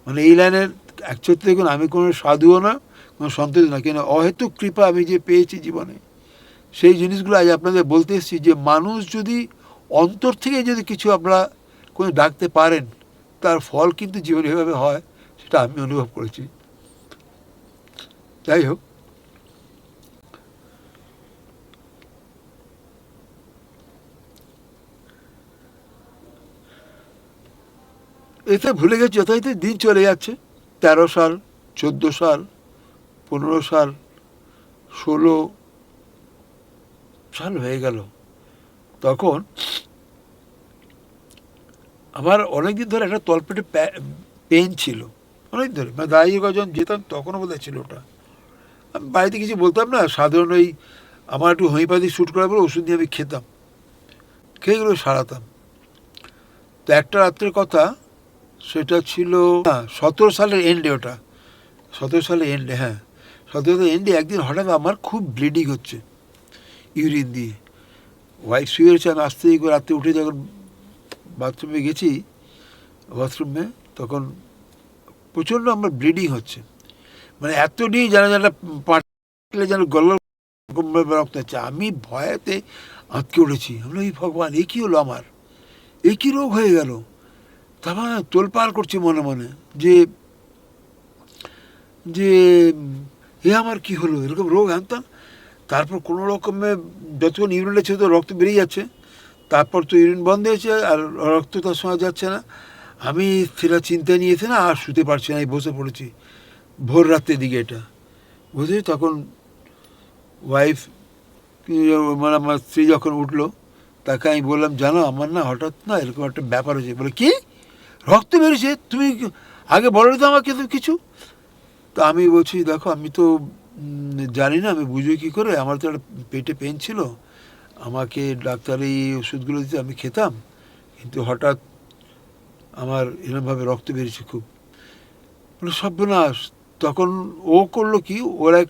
মানে এই লাইনের অ্যাকচুয়ালি দেখুন, আমি কোনো সাধুও না, কোনো সন্তোষ না, কিন্তু অহেতুক কৃপা আমি যে পেয়েছি জীবনে, সেই জিনিসগুলো আজ আপনাদের বলতে এসেছি। যে মানুষ যদি অন্তর থেকে যদি কিছু আপনারা কোনো ডাকতে পারেন, তার ফল কিন্তু জীবনে এভাবে হয়, সেটা আমি অনুভব করেছি। যাই হোক, এতে ভুলে গেছি যথারীতি দিন চলে যাচ্ছে। 13 সাল, 14 সাল, 15 সাল, 16 সাল হয়ে গেল। তখন আমার অনেকদিন ধরে একটা তলপেটে পেন ছিল, অনেক ধরে, মানে দাঁড়িয়ে যখন যেতাম তখনও বোধহয় ছিল ওটা। আমি বাড়িতে কিছু বলতাম না, সাধারণ ওই আমার একটু হোমিওপ্যাথি শ্যুট করার পরে ওষুধ দিয়ে আমি খেতাম, খেয়ে এগুলো সারাতাম। তো একটা রাত্রের কথা, সেটা ছিল 17 সালের এন্ডে, ওটা 17 সালের এন্ডে, হ্যাঁ 17 সালের এন্ডে একদিন হঠাৎ আমার খুব ব্লিডিং হচ্ছে ইউরিন দিয়ে। ওয়াইফ শুয়ে রয়েছে, আমি আস্তে করে রাত্রে উঠে যখন বাথরুমে গেছি, বাথরুমে তখন প্রচণ্ড আমার ব্লিডিং হচ্ছে, মানে এত ডিং যেন যেন পাটলে যেন গল রক্ত হচ্ছে। আমি ভয়েতে আঁতকে উঠেছি, আমি এই ভগবান, এ কী হলো আমার, এ কী রোগ হয়ে গেল। তারপর তোলপাড় করছি মনে মনে, যে যে এ আমার কি হলো, এরকম রোগ আনতাম। তারপর কোনো রকমে যতক্ষণ ইউরিন আছে তো রক্ত বেরিয়ে যাচ্ছে, তারপর তো ইউরিন বন্ধ হয়েছে আর রক্ত তার সময় যাচ্ছে না। আমি সেটা চিন্তা নিয়েছি না, আর শুতে পারছি না, আমি বসে পড়েছি ভোর রাত্রের দিকে, এটা বুঝলি। তখন ওয়াইফ, মানে আমার স্ত্রী যখন উঠলো, তাকে আমি বললাম, জানো আমার না হঠাৎ না এরকম একটা ব্যাপার হয়েছে। বলে কি, রক্ত বেরিয়েছে, তুমি আগে বলো তো আমাকে তো কিছু। তো আমি বলছি, দেখো আমি তো জানি না, আমি বুঝবো কী করে, আমার তো একটা পেটে পেন ছিল, আমাকে ডাক্তার এই ওষুধগুলো দিতে আমি খেতাম, কিন্তু হঠাৎ আমার এরকমভাবে রক্ত বেরিয়েছে খুব। মানে সর্বনাশ। তখন ও করলো কি, ওর এক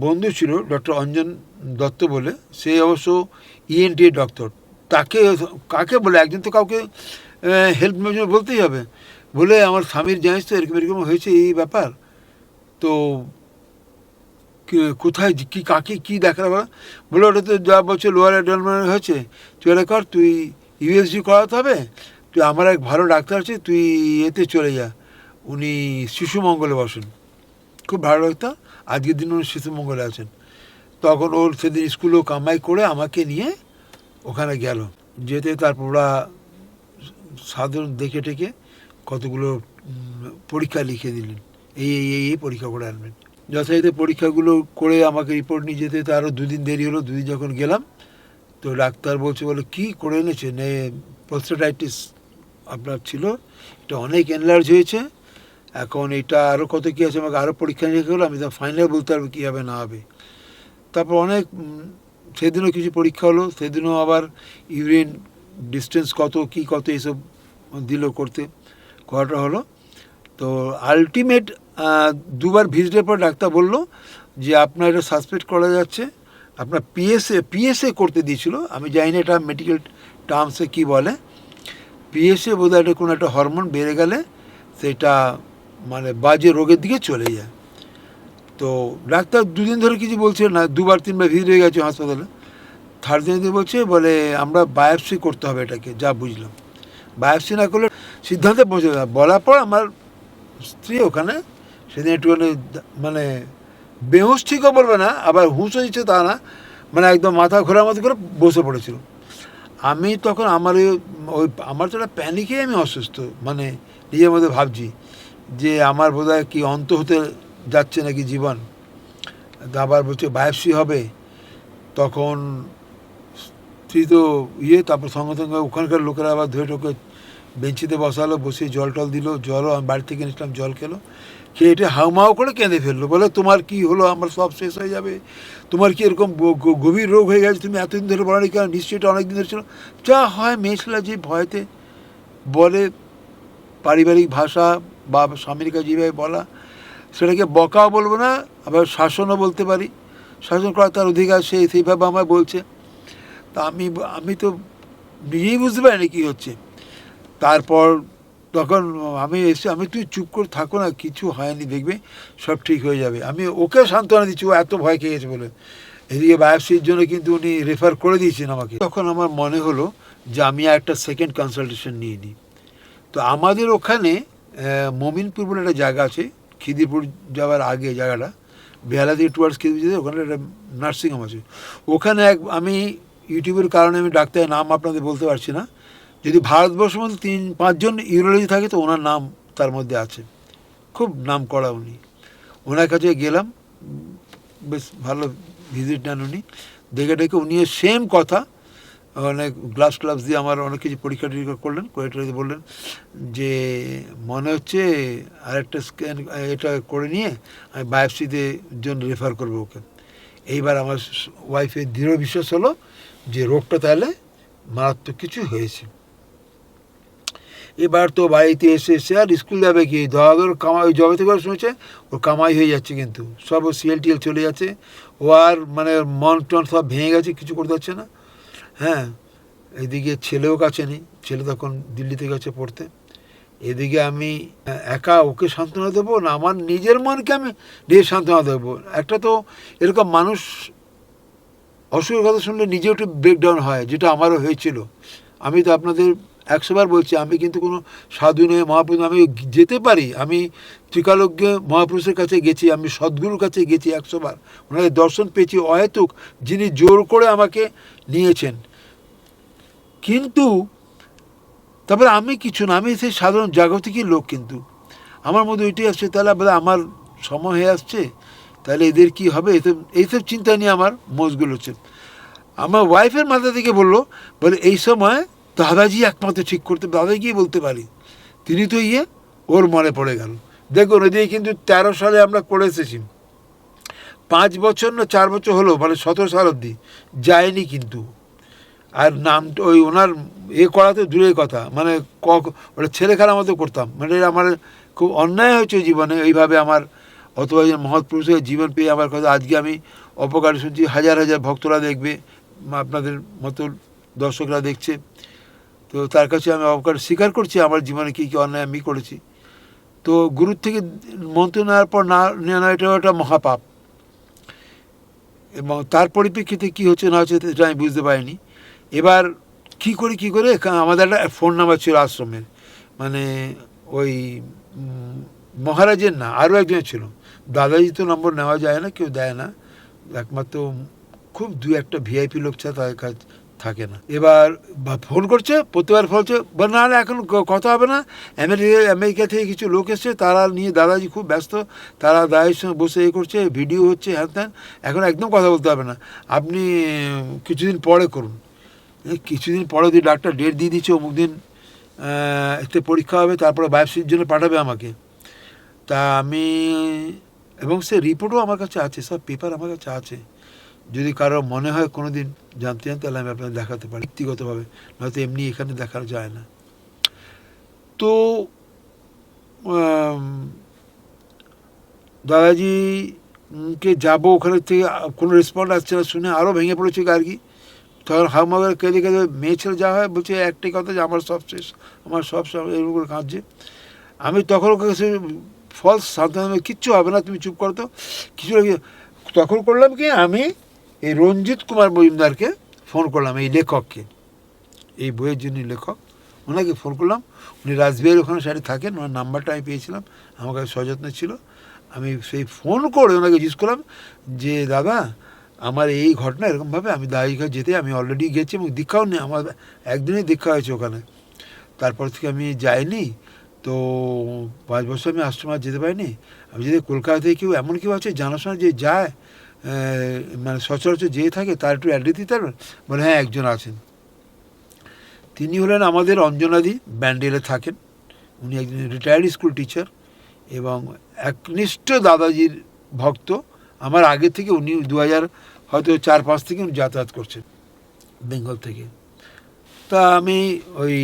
বন্ধু ছিল ডক্টর অঞ্জন দত্ত বলে, সে অবশ্য ইএনটি ডক্টর, তাকে, কাকে বলে, একজন তো কাউকে হেল্প নেওয়ার জন্য বলতেই হবে। বলে, আমার স্বামীর জানিস তো এরকম এরকম হয়েছে এই ব্যাপার, তো কোথায় কী কাকে কী দেখা বলে, ওটা তো যা বলছে লোয়ার অ্যাডালমেন্ট হয়েছে, তুই এটা কর, তুই ইউএসজি করাতে হবে, তুই আমার এক ভালো ডাক্তার আছে, তুই এতে চলে যা, উনি শিশু মঙ্গলে বসেন, খুব ভালো ডাক্তার, আজকের দিন উনি শিশু মঙ্গলে আছেন। তখন ওর সেদিন স্কুলেও কামাই করে আমাকে নিয়ে ওখানে গেল, যেতে তারপর ওরা সাধারণ দেখে টেকে কতগুলো পরীক্ষা লিখে দিলেন, এই পরীক্ষা করে আনবেন। যথারীতি পরীক্ষাগুলো করে আমাকে রিপোর্ট নিয়ে যেতে আরও 2 দিন দেরি হলো। 2 দিন যখন গেলাম, তো ডাক্তার বলছে, বলে কী করে এনেছেন, প্রোস্টেটাইটিস আপনার ছিল, এটা অনেক এনলার্জ হয়েছে, এখন এটা আরও কত কী আছে, আমাকে আরও পরীক্ষা নিয়ে হলো, আমি তো ফাইনাল বলতে পারবো কী হবে না হবে। তারপর অনেক সেদিনও কিছু পরীক্ষা হলো, সেদিনও আবার ইউরিন ডিস্টেন্স কত কী কত এইসব দিল করতে, করাটা হলো। তো আলটিমেট 2বার ভিজিটের পর ডাক্তার বলল যে আপনার এটা সাসপেক্ট করা যাচ্ছে, আপনার পিএসএ করতে দিয়েছিল, আমি জানি না এটা মেডিকেল টার্মসে কী বলে, পিএসএ বোধহয় এটা কোনো একটা হরমোন বেড়ে গেলে সেটা মানে বাজে রোগের দিকে চলে যায়। তো ডাক্তার 2 দিন ধরে কিছু বলছে না, 2বার 3বার ভিজিট হয়ে গেছে হাসপাতালে। 3rd দিন বলছে, বলে আমরা বায়োপসি করতে হবে এটাকে, যা বুঝলাম, বায়োপসি না করলে সিদ্ধান্তে পৌঁছে যাবে। বলার পর আমার স্ত্রী ওখানে সেদিন একটুখানি মানে বেহুশ ঠিকও বলবে না, আবার হুঁশও দিচ্ছে তা না, মানে একদম মাথা ঘোরার মতো করে বসে পড়েছিল। আমি তখন আমার ওই আমার তো একটা প্যানিকে আমি অসুস্থ, মানে নিজের মধ্যে ভাবছি যে আমার বোধহয় কি অন্ত হতে যাচ্ছে নাকি জীবন। আবার বলছে বায়োপসি হবে, তখন তুই তো তারপর সঙ্গে সঙ্গে ওখানকার লোকেরা আবার ধরে ঢোকে বেঞ্চিতে বসালো, বসে জল টল দিল, জলও আমি বাড়ি থেকে এনেছিলাম, জল খেলো, খেয়ে এটা হাউমাউ করে কেঁদে ফেললো, বলে তোমার কি হলো, আমার সব শেষ হয়ে যাবে, তোমার কি এরকম গভীর রোগ হয়ে গেছে, তুমি এতদিন ধরে বলো কেন, নিশ্চয়ই এটা অনেক দিন ধরে ছিল। যা হয় মেয়েছিলা যে ভয়তে বলে, পারিবারিক ভাষা বা স্বামীর কাছে যেভাবে বলা, সেটাকে বকাও বলবো না, আবার শাসনও বলতে পারি, শাসন করা তার অধিকার, সে সেইভাবে আমায় বলছে। তা আমি তো নিজেই বুঝতে পারিনি কী হচ্ছে। তারপর তখন আমি তুই চুপ করে থাকো না, কিছু হয়নি, দেখবে সব ঠিক হয়ে যাবে। আমি ওকে সান্ত্বনা দিচ্ছি, ও এত ভয় খেয়ে গেছে বলে। এদিকে বায়োপসির জন্য কিন্তু উনি রেফার করে দিয়েছেন আমাকে। তখন আমার মনে হলো যে আমি একটা সেকেন্ড কনসালটেশন নিয়ে নিই। তো আমাদের ওখানে মমিনপুর বলে একটা জায়গা আছে, খিদিরপুর যাওয়ার আগে জায়গাটা, বেহালা থেকে টুয়ার্ডস খিদিরপুর, ওখানে একটা নার্সিংহোম আছে। ওখানে আমি ইউটিউবের কারণে আমি ডাক্তারের নাম আপনাদের বলতে পারছি না, যদি ভারতবর্ষের মধ্যে 3-5 জন ইউরোলজি থাকে তো ওনার নাম তার মধ্যে আছে, খুব নাম করা উনি। ওনার কাছে গেলাম, বেশ ভালো ভিজিট নেন উনি, দেখে ডেকে উনি সেম কথা, অনেক গ্লাভস দিয়ে আমার অনেক কিছু পরীক্ষা টরীক্ষা করলেন, করে বললেন যে মনে হচ্ছে আরেকটা স্ক্যান এটা করে নিয়ে আমি বায়োপসিতে জন্য রেফার করবো ওকে। এইবার আমার ওয়াইফের দৃঢ় বিশ্বাস হলো যে রোগটা তাহলে মারাত্মক কিছু হয়েছে। এবার তো বাড়িতে এসে আর স্কুল যাবে কি, ধর কামাই, জবে থেকে শুনেছে ওর কামাই হয়ে যাচ্ছে, কিন্তু সব ও CL চলে যাচ্ছে, ও আর মানে মন টন সব ভেঙে গেছে, কিছু করতে পারছে না। হ্যাঁ, এদিকে ছেলেও কাছে নেই, ছেলে তখন দিল্লিতে গেছে পড়তে। এদিকে আমি একা ওকে সান্ত্বনা দেবো না, আমার নিজের মনকে আমি নিজের সান্ত্বনা দেবো। একটা তো এরকম মানুষ অসুখের কথা শুনলে নিজেও একটু ব্রেকডাউন হয়, যেটা আমারও হয়েছিল। আমি তো আপনাদের 100 বার বলছি, আমি কিন্তু কোনো সাধু নয়, মহাপুরুষ, আমি যেতে পারি, আমি ত্রিকালজ্ঞ মহাপুরুষের কাছে গেছি, আমি সদ্গুরুর কাছে গেছি 100 বার, ওনাদের দর্শন পেয়েছি অহেতুক, যিনি জোর করে আমাকে নিয়েছেন। কিন্তু তারপরে আমি কিছু না, আমি সেই সাধারণ জাগতিকই লোক, কিন্তু আমার মধ্যে ওইটাই আসছে, তাহলে বলে আমার সময় হয়ে আসছে, তাহলে এদের কি হবে, এইসব চিন্তা নিয়ে আমার মজগুল হচ্ছে। আমার ওয়াইফের মাথা থেকে বলে এই সময় দাদাজি একমাত্র ঠিক করতে, দাদাজিই বলতে পারি, তিনি তো ওর মনে পড়ে গেল। দেখুন ওইদিকে কিন্তু 13 সালে আমরা করে এসেছি, 5 বছর না 4 বছর হলো, মানে 17 সাল অবধি যায়নি কিন্তু। আর নামটা ওই ওনার করা তো দূরের কথা, মানে ওটা ছেলে খেলার মতো করতাম, মানে আমার খুব অন্যায় হয়েছে জীবনে। এইভাবে আমার অথবা মহৎ পুরুষের জীবন পেয়ে আমার কথা আজকে আমি অপকার শুনছি, হাজার হাজার ভক্তরা দেখবে, আপনাদের মতো দর্শকরা দেখছে, তো তার কাছে আমি অপকার স্বীকার করছি, আমার জীবনে কী কী অন্যায় আমি করেছি। তো গুরুর থেকে মন্ত্র নেওয়ার পর না নেওয়া, এটা একটা মহাপাপ, এবং তার পরিপ্রেক্ষিতে কী হচ্ছে না হচ্ছে এটা আমি বুঝতে পারিনি। এবার কী করে আমাদের একটা ফোন নাম্বার ছিল আশ্রমের, মানে ওই মহারাজের না, আরও একজনের ছিল, দাদাজি তো নম্বর নেওয়া যায় না, কেউ দেয় না, একমাত্র খুব 2-1 VIP লোক ছাড়া তাদের কাছে থাকে না। এবার ফোন করছে, প্রতিবার ফোন করছে, না না এখন কথা হবে না, আমেরিকা থেকে কিছু লোক এসছে, তারা নিয়ে দাদাজি খুব ব্যস্ত, তারা দায়ের সঙ্গে বসে করছে, ভিডিও হচ্ছে, হ্যান ত্যান, এখন একদম কথা বলতে হবে না, আপনি কিছুদিন পরে করুন। কিছুদিন পরে যদি ডাক্তার ডেট দিয়ে দিচ্ছে, অমুক দিন এতে পরীক্ষা হবে, তারপরে বায়োপসির জন্য পাঠাবে আমাকে। তা আমি, এবং সে রিপোর্টও আমার কাছে আছে, সব পেপার আমার কাছে আছে, যদি কারো মনে হয় কোনো দিন জানতে চান তাহলে আমি আপনাদের দেখাতে পারি ব্যক্তিগতভাবে, নয়তো এমনি এখানে দেখানো যায় না। তো দাদাজিকে যাবো, ওখানে থেকে কোনো রেসপন্স আসছে না শুনে আরও ভেঙে পড়েছে আর কি। তখন হাউমাগের কেঁদে মেয়ে ছেলে যা হয় বলছে একটাই কথা, যে আমার সব শেষ, আমার সব এরকম করে কাঁদছে। আমি তখন ওকে কাছে ফলস সান্ত্বনা, কিচ্ছু হবে না, তুমি চুপ করো তো, কিছু তখন করলাম কি, আমি এই রঞ্জিত কুমার মজুমদারকে ফোন করলাম, এই লেখককে, এই বইয়ের জন্য লেখক, ওনাকে ফোন করলাম। উনি রাজবিহারী ওখানে সাইডে থাকেন, ওনার নাম্বারটা আমি পেয়েছিলাম, আমার কাছে সযত্নে ছিল। আমি সেই ফোন করে ওনাকে জিজ্ঞেস করলাম যে দাদা আমার এই ঘটনা এরকমভাবে, আমি দাদাজির কাছে যেতে আমি অলরেডি গেছি এবং দীক্ষাও নেই, আমার একদিনই দীক্ষা হয়েছে ওখানে, তারপর থেকে আমি যাইনি, তো 5 বছর আমি আশ্রমে যেতে পারিনি। আমি যদি কলকাতা থেকে কেউ এমন কেউ আছে জানাশোনা যে যায়, মানে সচরাচর যে থাকে তার একটু অ্যাড্রেস দিতে পারবেন? বলে হ্যাঁ, একজন আছেন। তিনি হলেন আমাদের অঞ্জনাদি, ব্যান্ডেলে থাকেন। উনি একজন রিটায়ার্ড স্কুল টিচার এবং একনিষ্ঠ দাদাজির ভক্ত। আমার আগে থেকে উনি 2000 হয়তো 4-5 থেকে উনি যাতায়াত করছেন বেঙ্গল থেকে। তা আমি ওই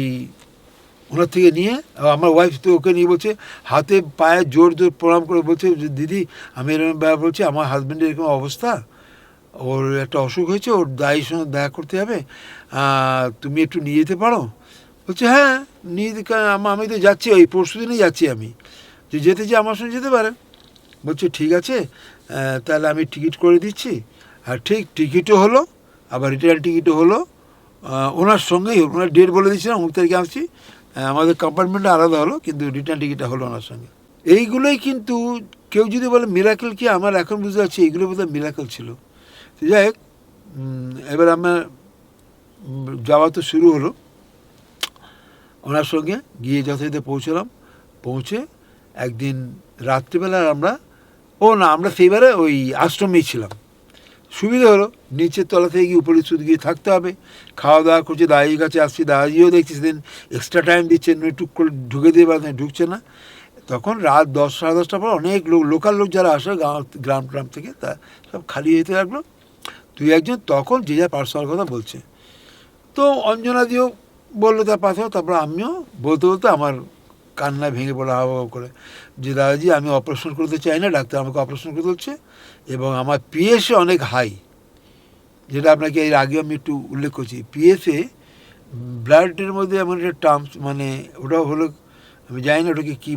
ওনার থেকে নিয়ে, আমার ওয়াইফ তো ওকে নিয়ে বলছে, হাতে পায়ে জোর জোর প্রণাম করে বলছে যে দিদি আমি এরকম ব্যাপার বলছি, আমার হাজব্যান্ডের এরকম অবস্থা, ওর একটা অসুখ হয়েছে, ওর দায়ের সঙ্গে দেখা করতে হবে, তুমি একটু নিয়ে যেতে পারো? বলছে হ্যাঁ নিয়ে আমি তো যাচ্ছি, ওই পরশু দিনই যাচ্ছি আমি, যে যেতে যে আমার সঙ্গে যেতে পারেন। বলছে ঠিক আছে, তাহলে আমি টিকিট করে দিচ্ছি। আর ঠিক টিকিটও হলো, আবার রিটার্ন টিকিটও হলো, ওনার সঙ্গেই হলো। ওনার ডেট বলে দিচ্ছিলাম অমুক তারিখে আসছি, আমাদের কম্পার্টমেন্টটা আলাদা হলো, কিন্তু রিটার্ন টিকিটটা হলো ওনার সঙ্গে। এইগুলোই কিন্তু কেউ যদি বলে মিরাকেল কি, আমার এখন বুঝতে পারছি এইগুলো বোধহয় মিরাকেল ছিল। তো যাই হোক, এবার আমার যাওয়া তো শুরু হলো ওনার সঙ্গে। গিয়ে যথাযথ পৌঁছলাম। পৌঁছে একদিন রাত্রিবেলা আমরা আমরা সেইবারে ওই আশ্রমেই ছিলাম। সুবিধা হলো, নিচের তলা থেকে গিয়ে উপরে শুধু গিয়ে থাকতে হবে। খাওয়া দাওয়া করছে, দাদাজির কাছে আসছি, দাদাজিও দেখছি সেদিন এক্সট্রা টাইম দিচ্ছেন, টুক করে ঢুকে দিয়ে পারছেন, ঢুকছে না। তখন রাত 10 সাড়ে 10টার পর অনেক লোক, লোকাল লোক যারা আসে গ্রাম থেকে, তা সব খালি হতে লাগলো। তুই একজন, তখন যে যা পার্সোনাল কথা বলছে। তো অঞ্জনা দিও বললো তার পাশে, তারপর আমিও বলতে বলতে আমার কান্না ভেঙে পড়ে হাওয়া করে, যে দাদাজি আমি অপারেশন করতে চাই না, ডাক্তার আমাকে অপারেশন করতে হচ্ছে, এবং আমার পিএসএ অনেক হাই, যেটা আপনাকে এর আগে আমি একটু উল্লেখ করছি। পিএসএ ব্লাডের মধ্যে এমন একটা টার্মস, মানে ওটা হলো, আমি জানি না ওটাকে কী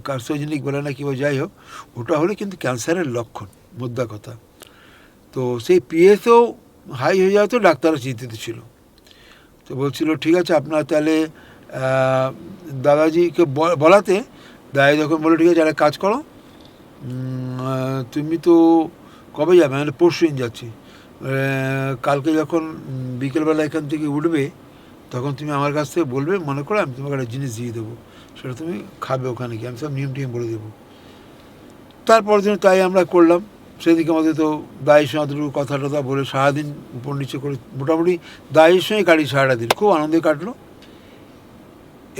কার্সোজেনিক বলে না কীভাবে, যাই হোক, ওটা হলে কিন্তু ক্যান্সারের লক্ষণ, মোদ্দা কথা। তো সেই পিএসও হাই হয়ে যাওয়া, তো ডাক্তাররা চিন্তিত ছিল। তো বলছিল ঠিক আছে আপনার তাহলে দাদাজিকে বলাতে, দাদাজি যখন বলে ঠিক আছে একটা কাজ করো, তুমি তো কবে যাবে? মানে পরশু দিন যাচ্ছি। কালকে যখন বিকেলবেলা এখান থেকে উঠবে, তখন তুমি আমার কাছ থেকে বলবে, মনে করো আমি তোমাকে একটা জিনিস দিয়ে দেবো, সেটা তুমি খাবে ওখানে গিয়ে, আমি সব নিয়ম টিয়ম বলে দেবো। তারপর দিন তাই আমরা করলাম। সেদিকে আমাদের তো দায়ের সঙ্গে অতটুকু কথা টথা বলে সারাদিন উপর নিচে করে, মোটামুটি দায়ের সঙ্গে কাটি সারাটা দিন, খুব আনন্দে কাটলো।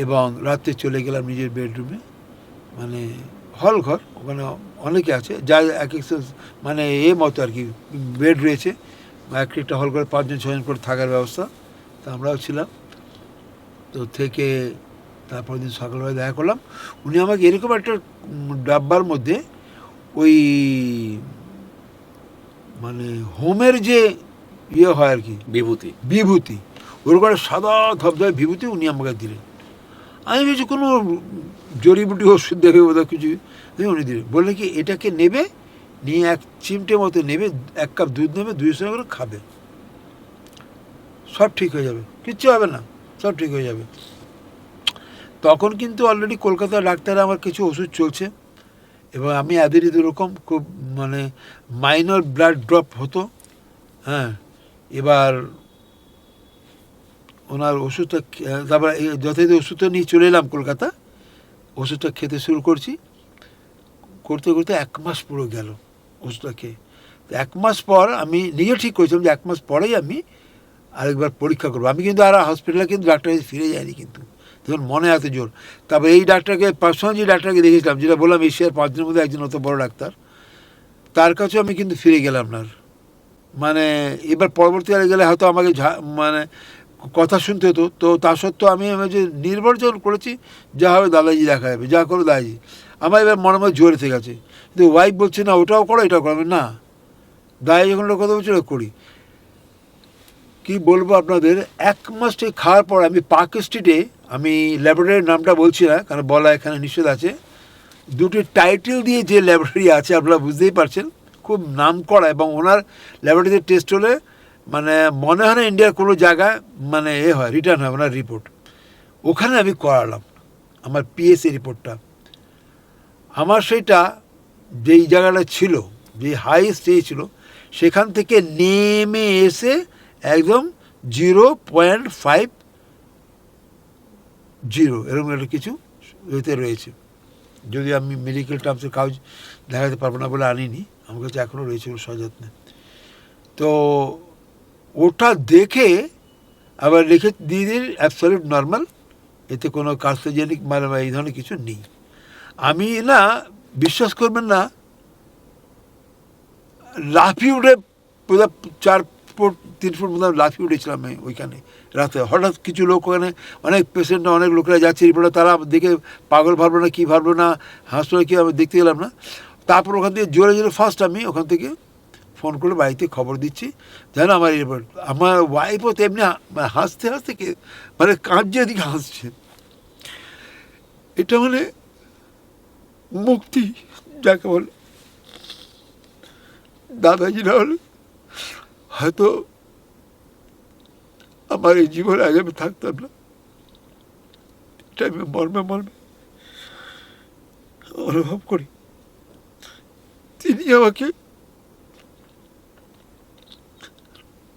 এবং রাত্রে চলে গেলাম নিজের বেডরুমে, মানে হল ঘর, ওখানে অনেকে আছে, যা এক এক মানে মতো আর কি বেড রয়েছে, একটা হল ঘরে 5-6 জন করে থাকার ব্যবস্থা। তা আমরাও ছিলাম। তো থেকে তারপর দিন সকালবেলা দেখা করলাম। উনি আমাকে এরকম একটা ডাব্বার মধ্যে ওই মানে হোমের যে ইয়ে হয় আর কি, বিভূতি, ওরকম একটা সাদা ধবধবে বিভূতি উনি আমাকে দিলেন। আমি ভেবেছি কোনো জড়িবুটি ওষুধ দেবে বোধহয় কিছু, উনি দিলেন। বললে কি এটাকে নেবে, নিয়ে 1 চিমটে মতো নেবে, 1 কাপ দুধ নেবে, 2 সময় করে খাবে, সব ঠিক হয়ে যাবে, কিচ্ছু হবে না, সব ঠিক হয়ে যাবে। তখন কিন্তু অলরেডি কলকাতার ডাক্তার আমার কিছু ওষুধ চলছে, এবং আমি এদেরই দুরকম খুব মানে মাইনর ব্লাড ড্রপ হতো। হ্যাঁ, এবার ওনার ওষুধটা, তারপর যথাযথ ওষুধটা নিয়ে চলে এলাম কলকাতা। ওষুধটা খেতে শুরু করছি, করতে করতে 1 মাস পুরো গেল ওষুধটা খেয়ে। 1 মাস পর আমি নিজে ঠিক করেছিলাম যে 1 মাস পরেই আমি আরেকবার পরীক্ষা করবো। আমি কিন্তু আর হসপিটালে কিন্তু ডাক্তার ফিরে যাইনি, কিন্তু তখন মনে এত জোর। তারপর এই ডাক্তারকে, পার্সোনাল যে ডাক্তারকে দেখেছিলাম, যেটা বললাম এশিয়ার 5 জনের মধ্যে একজন অত বড় ডাক্তার, তার কাছেও আমি কিন্তু ফিরে গেলাম না। মানে এবার পরবর্তীকালে গেলে হয়তো আমাকে মানে কথা শুনতে হতো। তো তা সত্ত্বেও আমি যে নির্ভরযোগ করেছি, যা হবে দাদাজি দেখা যাবে, যা করো দাদাজি। আমার এবার মনে মনে জোরে থেকে গেছে, কিন্তু ওয়াইফ বলছে না ওটাও করো এটাও করো, না দাদাজি যখন কথা বলছে ওটা করি। কী বলবো আপনাদের, 1 মাস ঠিক খাওয়ার পর আমি পার্ক স্ট্রিটে, আমি ল্যাবরেটরির নামটা বলছি না কারণ বলা এখানে নিষেধ আছে, 2টি টাইটেল দিয়ে যে ল্যাবরেটরি আছে আপনারা বুঝতেই পারছেন, খুব নাম করা, এবং ওনার ল্যাবরেটরিতে টেস্ট হলে মানে মনে হয় না ইন্ডিয়ার কোনো জায়গায় মানে হয়, রিটার্ন হয় ওনার রিপোর্ট। ওখানে আমি করালাম আমার পিএসএ রিপোর্টটা। আমার সেইটা যেই জায়গাটা ছিল, যে হাই স্টেজ ছিল, সেখান থেকে নেমে এসে একদম 0.50 এরকম একটা কিছু এতে রয়েছে। যদি আমি মেডিকেল টার্মসের কাগজ দেখাতে পারবো না বলে আনিনি, আমার কাছে এখনও রয়েছে সযত্নে। তো ওটা দেখে আবার রেখে দিয়ে দিন অ্যাবসলিউট নর্মাল, এতে কোনো কার্সোজেনিক মানে এই ধরনের কিছু নেই। আমি না, বিশ্বাস করবেন না, লাফিয়ে উঠে বোধহয় 4 ফুট 3 ফুট মতো লাফিয়ে উঠেছিলাম আমি ওইখানে রাতে। হঠাৎ কিছু লোক ওখানে, অনেক পেশেন্ট, অনেক লোকেরা যাচ্ছে রিপোর্টে, তারা দেখে পাগল ভাবলো না কী ভাবলো না, হাসপাতালে কী আমি দেখতে গেলাম না। তারপর ওখান থেকে জোরে জোরে ফার্স্ট আমি ওখান থেকে ফোন করে বাড়িতে খবর দিচ্ছি, যেন আমার রিপোর্ট। আমার ওয়াইফও তেমনি হাসতে হাসতে মানে কাঁদছে, এদিকে হাসছে। এটা মানে মুক্তি যাকে বলে। দাদাজি না হলে হয়তো আমার এই জীবনে আগে আমি থাকতাম না। এটা আমি মর্মে মর্মে অনুভব করি। তিনি আমাকে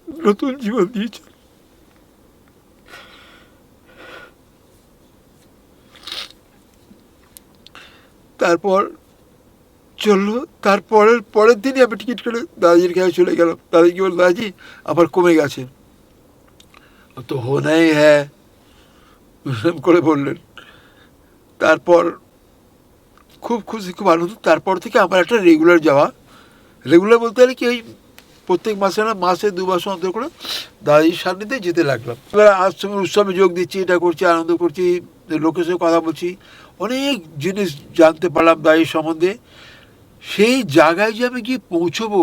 নতুন জীবন দিয়েছেন। তারপর চললো, পরের দিনই আমি টিকিট করে দাদাজির কাছে চলে গেলাম। দাদাজি বলল, দাদাজি আমার কমে গেছে। তো হোনাই হ্যাঁ করে বললেন। তারপর খুব খুশি, খুব আনন্দ। তারপর থেকে আমার একটা রেগুলার যাওয়া, রেগুলার বলতে গেলে কি ওই প্রত্যেক মাসে না, মাসে 2 মাস অন্তর করে দাদাজির সান্নিধ্যে যেতে লাগলাম। এবার আজ সঙ্গে উৎসবে যোগ দিচ্ছি, এটা করছি, আনন্দ করছি, লোকের সঙ্গে কথা বলছি, অনেক জিনিস জানতে পারলাম দাদাজির সম্বন্ধে। সেই জায়গায় যে আমি গিয়ে পৌঁছবো,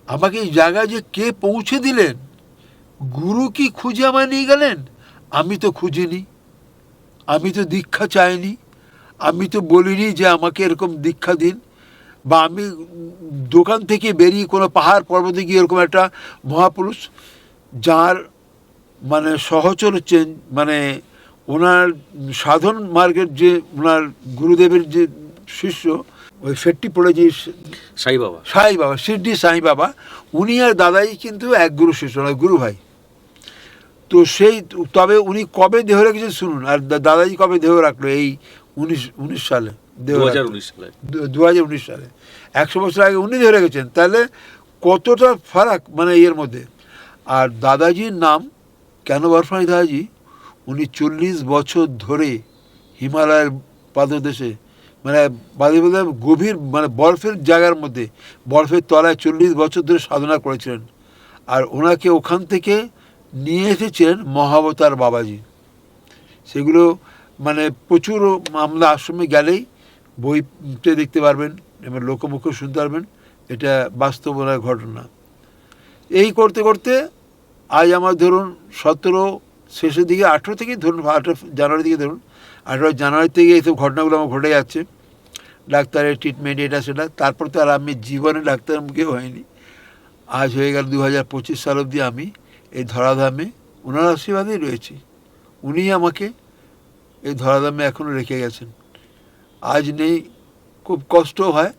আমাকে এই জায়গায় যে কে পৌঁছে দিলেন, গুরু কি খুঁজে আমায় নিয়ে গেলেন? আমি তো খুঁজিনি, আমি তো দীক্ষা চাইনি, আমি তো বলিনি যে আমাকে এরকম দীক্ষা দিন, বা আমি দোকান থেকে বেরিয়ে কোনো পাহাড় পর্বতে গিয়ে এরকম একটা মহাপুরুষ, যার মানে সহচর মানে ওনার সাধন মার্গের যে ওনার গুরুদেবের যে শিষ্য, ওই ফেটটি পড়ে যে সাই বাবা, শিরডি সাই বাবা, উনি আর দাদাই কিন্তু এক গুরু শিষ্য, নয় গুরু ভাই। তো সেই, তবে উনি কবে দেহ রেখেছেন শুনুন, আর দাদাজি কবে দেহ রাখলো, এই 1919 সালে দেহ, 2019 সালে, 100 বছর আগে উনি দেহ রেখেছেন। তাহলে কতটা ফারাক মানে এর মধ্যে। আর দাদাজির নাম কেন বরফানি দাদাজি, উনি 40 বছর ধরে হিমালয়ের পাদদেশে, মানে গভীর মানে বরফের জায়গার মধ্যে, বরফের তলায় 40 বছর ধরে সাধনা করেছিলেন। আর ওনাকে ওখান থেকে নিয়ে এসেছেন মহাবতার বাবাজি। সেগুলো মানে প্রচুর, আমরা আশ্রমে গেলেই বইতে দেখতে পারবেন এবং লোকমুখে শুনতে পারবেন, এটা বাস্তবতার ঘটনা। এই করতে করতে আজ আমার ধরুন 17 শেষের দিকে, 18 থেকে ধরুন, 18 জানুয়ারি থেকে ধরুন, 18 জানুয়ারি থেকে এইসব ঘটনাগুলো আমার ঘটে যাচ্ছে, ডাক্তারের ট্রিটমেন্ট এটা সেটা। তারপর তো আর আমি জীবনে ডাক্তারের মুখে হয়নি। আজ হয়ে গেল 2025 সাল অবধি আমি এই ধরাধামে ওনার আশীর্বাদেই রয়েছি। উনি আমাকে এই ধরাধামে এখনও রেখে গেছেন। আজ নেই, খুব কষ্ট হয়,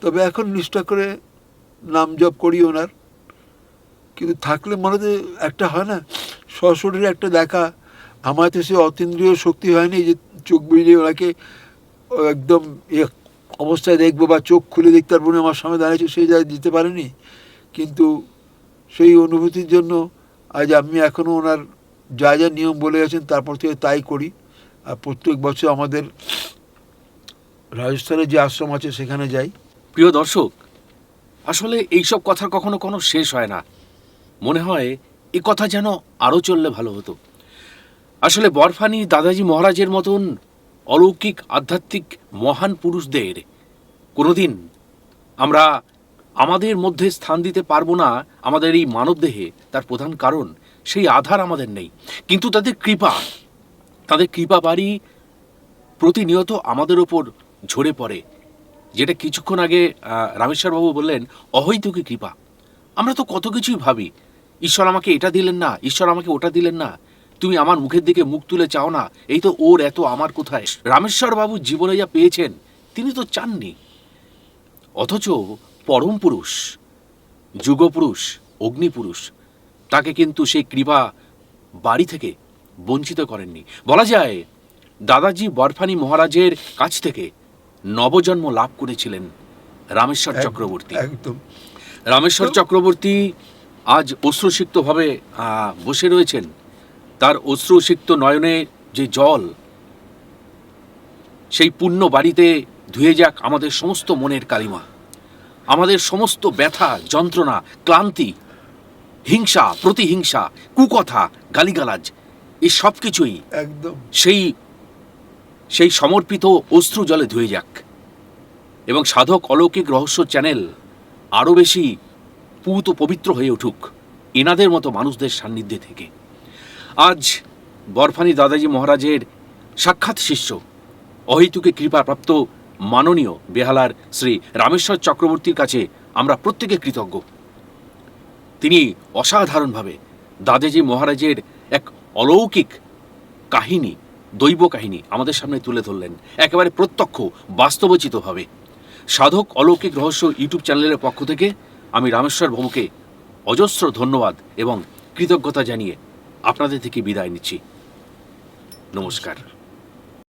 তবে এখন নিষ্ঠা করে নাম জপ করি ওনার। কিন্তু থাকলে মনে একটা হয় না, সশরীরে একটা দেখা। আমার তো সে অতীন্দ্রিয় শক্তি হয়নি যে চোখ বুঝিয়ে ওনাকে একদম অবস্থায় দেখবো বা চোখ খুলে দেখতে পারবো না, আমার সামনে দাঁড়িয়েছে, সেই জায়গায় দিতে পারিনি। কিন্তু সেই অনুভূতির জন্য আজ আমি এখনও ওনার যা যা নিয়ম বলে গেছেন তারপর থেকে তাই করি। আর প্রত্যেক বছর আমাদের রাজস্থানে যে আশ্রম আছে সেখানে যাই। প্রিয় দর্শক, আসলে এইসব কথার কখনো কোনো শেষ হয় না। মনে হয় এ কথা যেন আরও চললে ভালো হতো। আসলে বরফানি দাদাজি মহারাজের মতন অলৌকিক আধ্যাত্মিক মহান পুরুষদের কোনোদিন আমরা আমাদের মধ্যে স্থান দিতে পারবো না আমাদের এই মানবদেহে। তার প্রধান কারণ সেই আধার আমাদের নেই, কিন্তু তাদের কৃপা বাড়ি প্রতিনিয়ত আমাদের ওপর ঝরে পড়ে। যেটা কিছুক্ষণ আগে রামেশ্বরবাবু বললেন, অহৈতুকী কৃপা। আমরা তো কত কিছুই ভাবি, ঈশ্বর আমাকে এটা দিলেন না, ঈশ্বর আমাকে ওটা দিলেন না, তুমি আমার মুখের দিকে মুখ তুলে চাও না, এই তো ওর এত, আমার কোথায়। রামেশ্বরবাবু জীবনে যা পেয়েছেন তিনি তো চাননি। অথচ পরম পুরুষ, যুগপুরুষ, অগ্নিপুরুষ তাকে কিন্তু সেই কৃপা বাড়ি থেকে বঞ্চিত করেননি। বলা যায় দাদাজি বরফানি মহারাজের কাছ থেকে নবজন্ম লাভ করেছিলেন রামেশ্বর চক্রবর্তী। একদম। রামেশ্বর চক্রবর্তী আজ অশ্রুসিক্তভাবে বসে রয়েছেন। তার অশ্রুসিক্ত নয়নে যে জল, সেই পুণ্য বাড়িতে ধুয়ে যাক আমাদের সমস্ত মনের কালিমা, আমাদের সমস্ত ব্যথা, যন্ত্রণা, ক্লান্তি, হিংসা, প্রতিহিংসা, কুকথা, গালিগালাজ, এই সব কিছুই একদম সেই সমর্পিত অশ্রু জলে ধুয়ে যাক, এবং সাধক অলৌকিক রহস্য চ্যানেল আরও বেশি পূত পবিত্র হয়ে উঠুক এনাদের মতো মানুষদের সান্নিধ্যে থেকে। আজ বরফানি দাদাজি মহারাজের সাক্ষাৎ শিষ্য, অহেতুকে কৃপাপ্রাপ্ত মাননীয় বেহালার শ্রী রামেশ্বর চক্রবর্তীর কাছে আমরা প্রত্যেকে কৃতজ্ঞ। তিনি অসাধারণভাবে দাদাজি মহারাজের এক অলৌকিক কাহিনী, দৈব কাহিনী আমাদের সামনে তুলে ধরলেন, একেবারে প্রত্যক্ষ বাস্তবচিতভাবে। সাধক অলৌকিক রহস্য ইউটিউব চ্যানেলের পক্ষ থেকে আমি রামেশ্বর বাবুকে অজস্র ধন্যবাদ এবং কৃতজ্ঞতা জানিয়ে আপনাদের থেকে বিদায় নিচ্ছি। নমস্কার।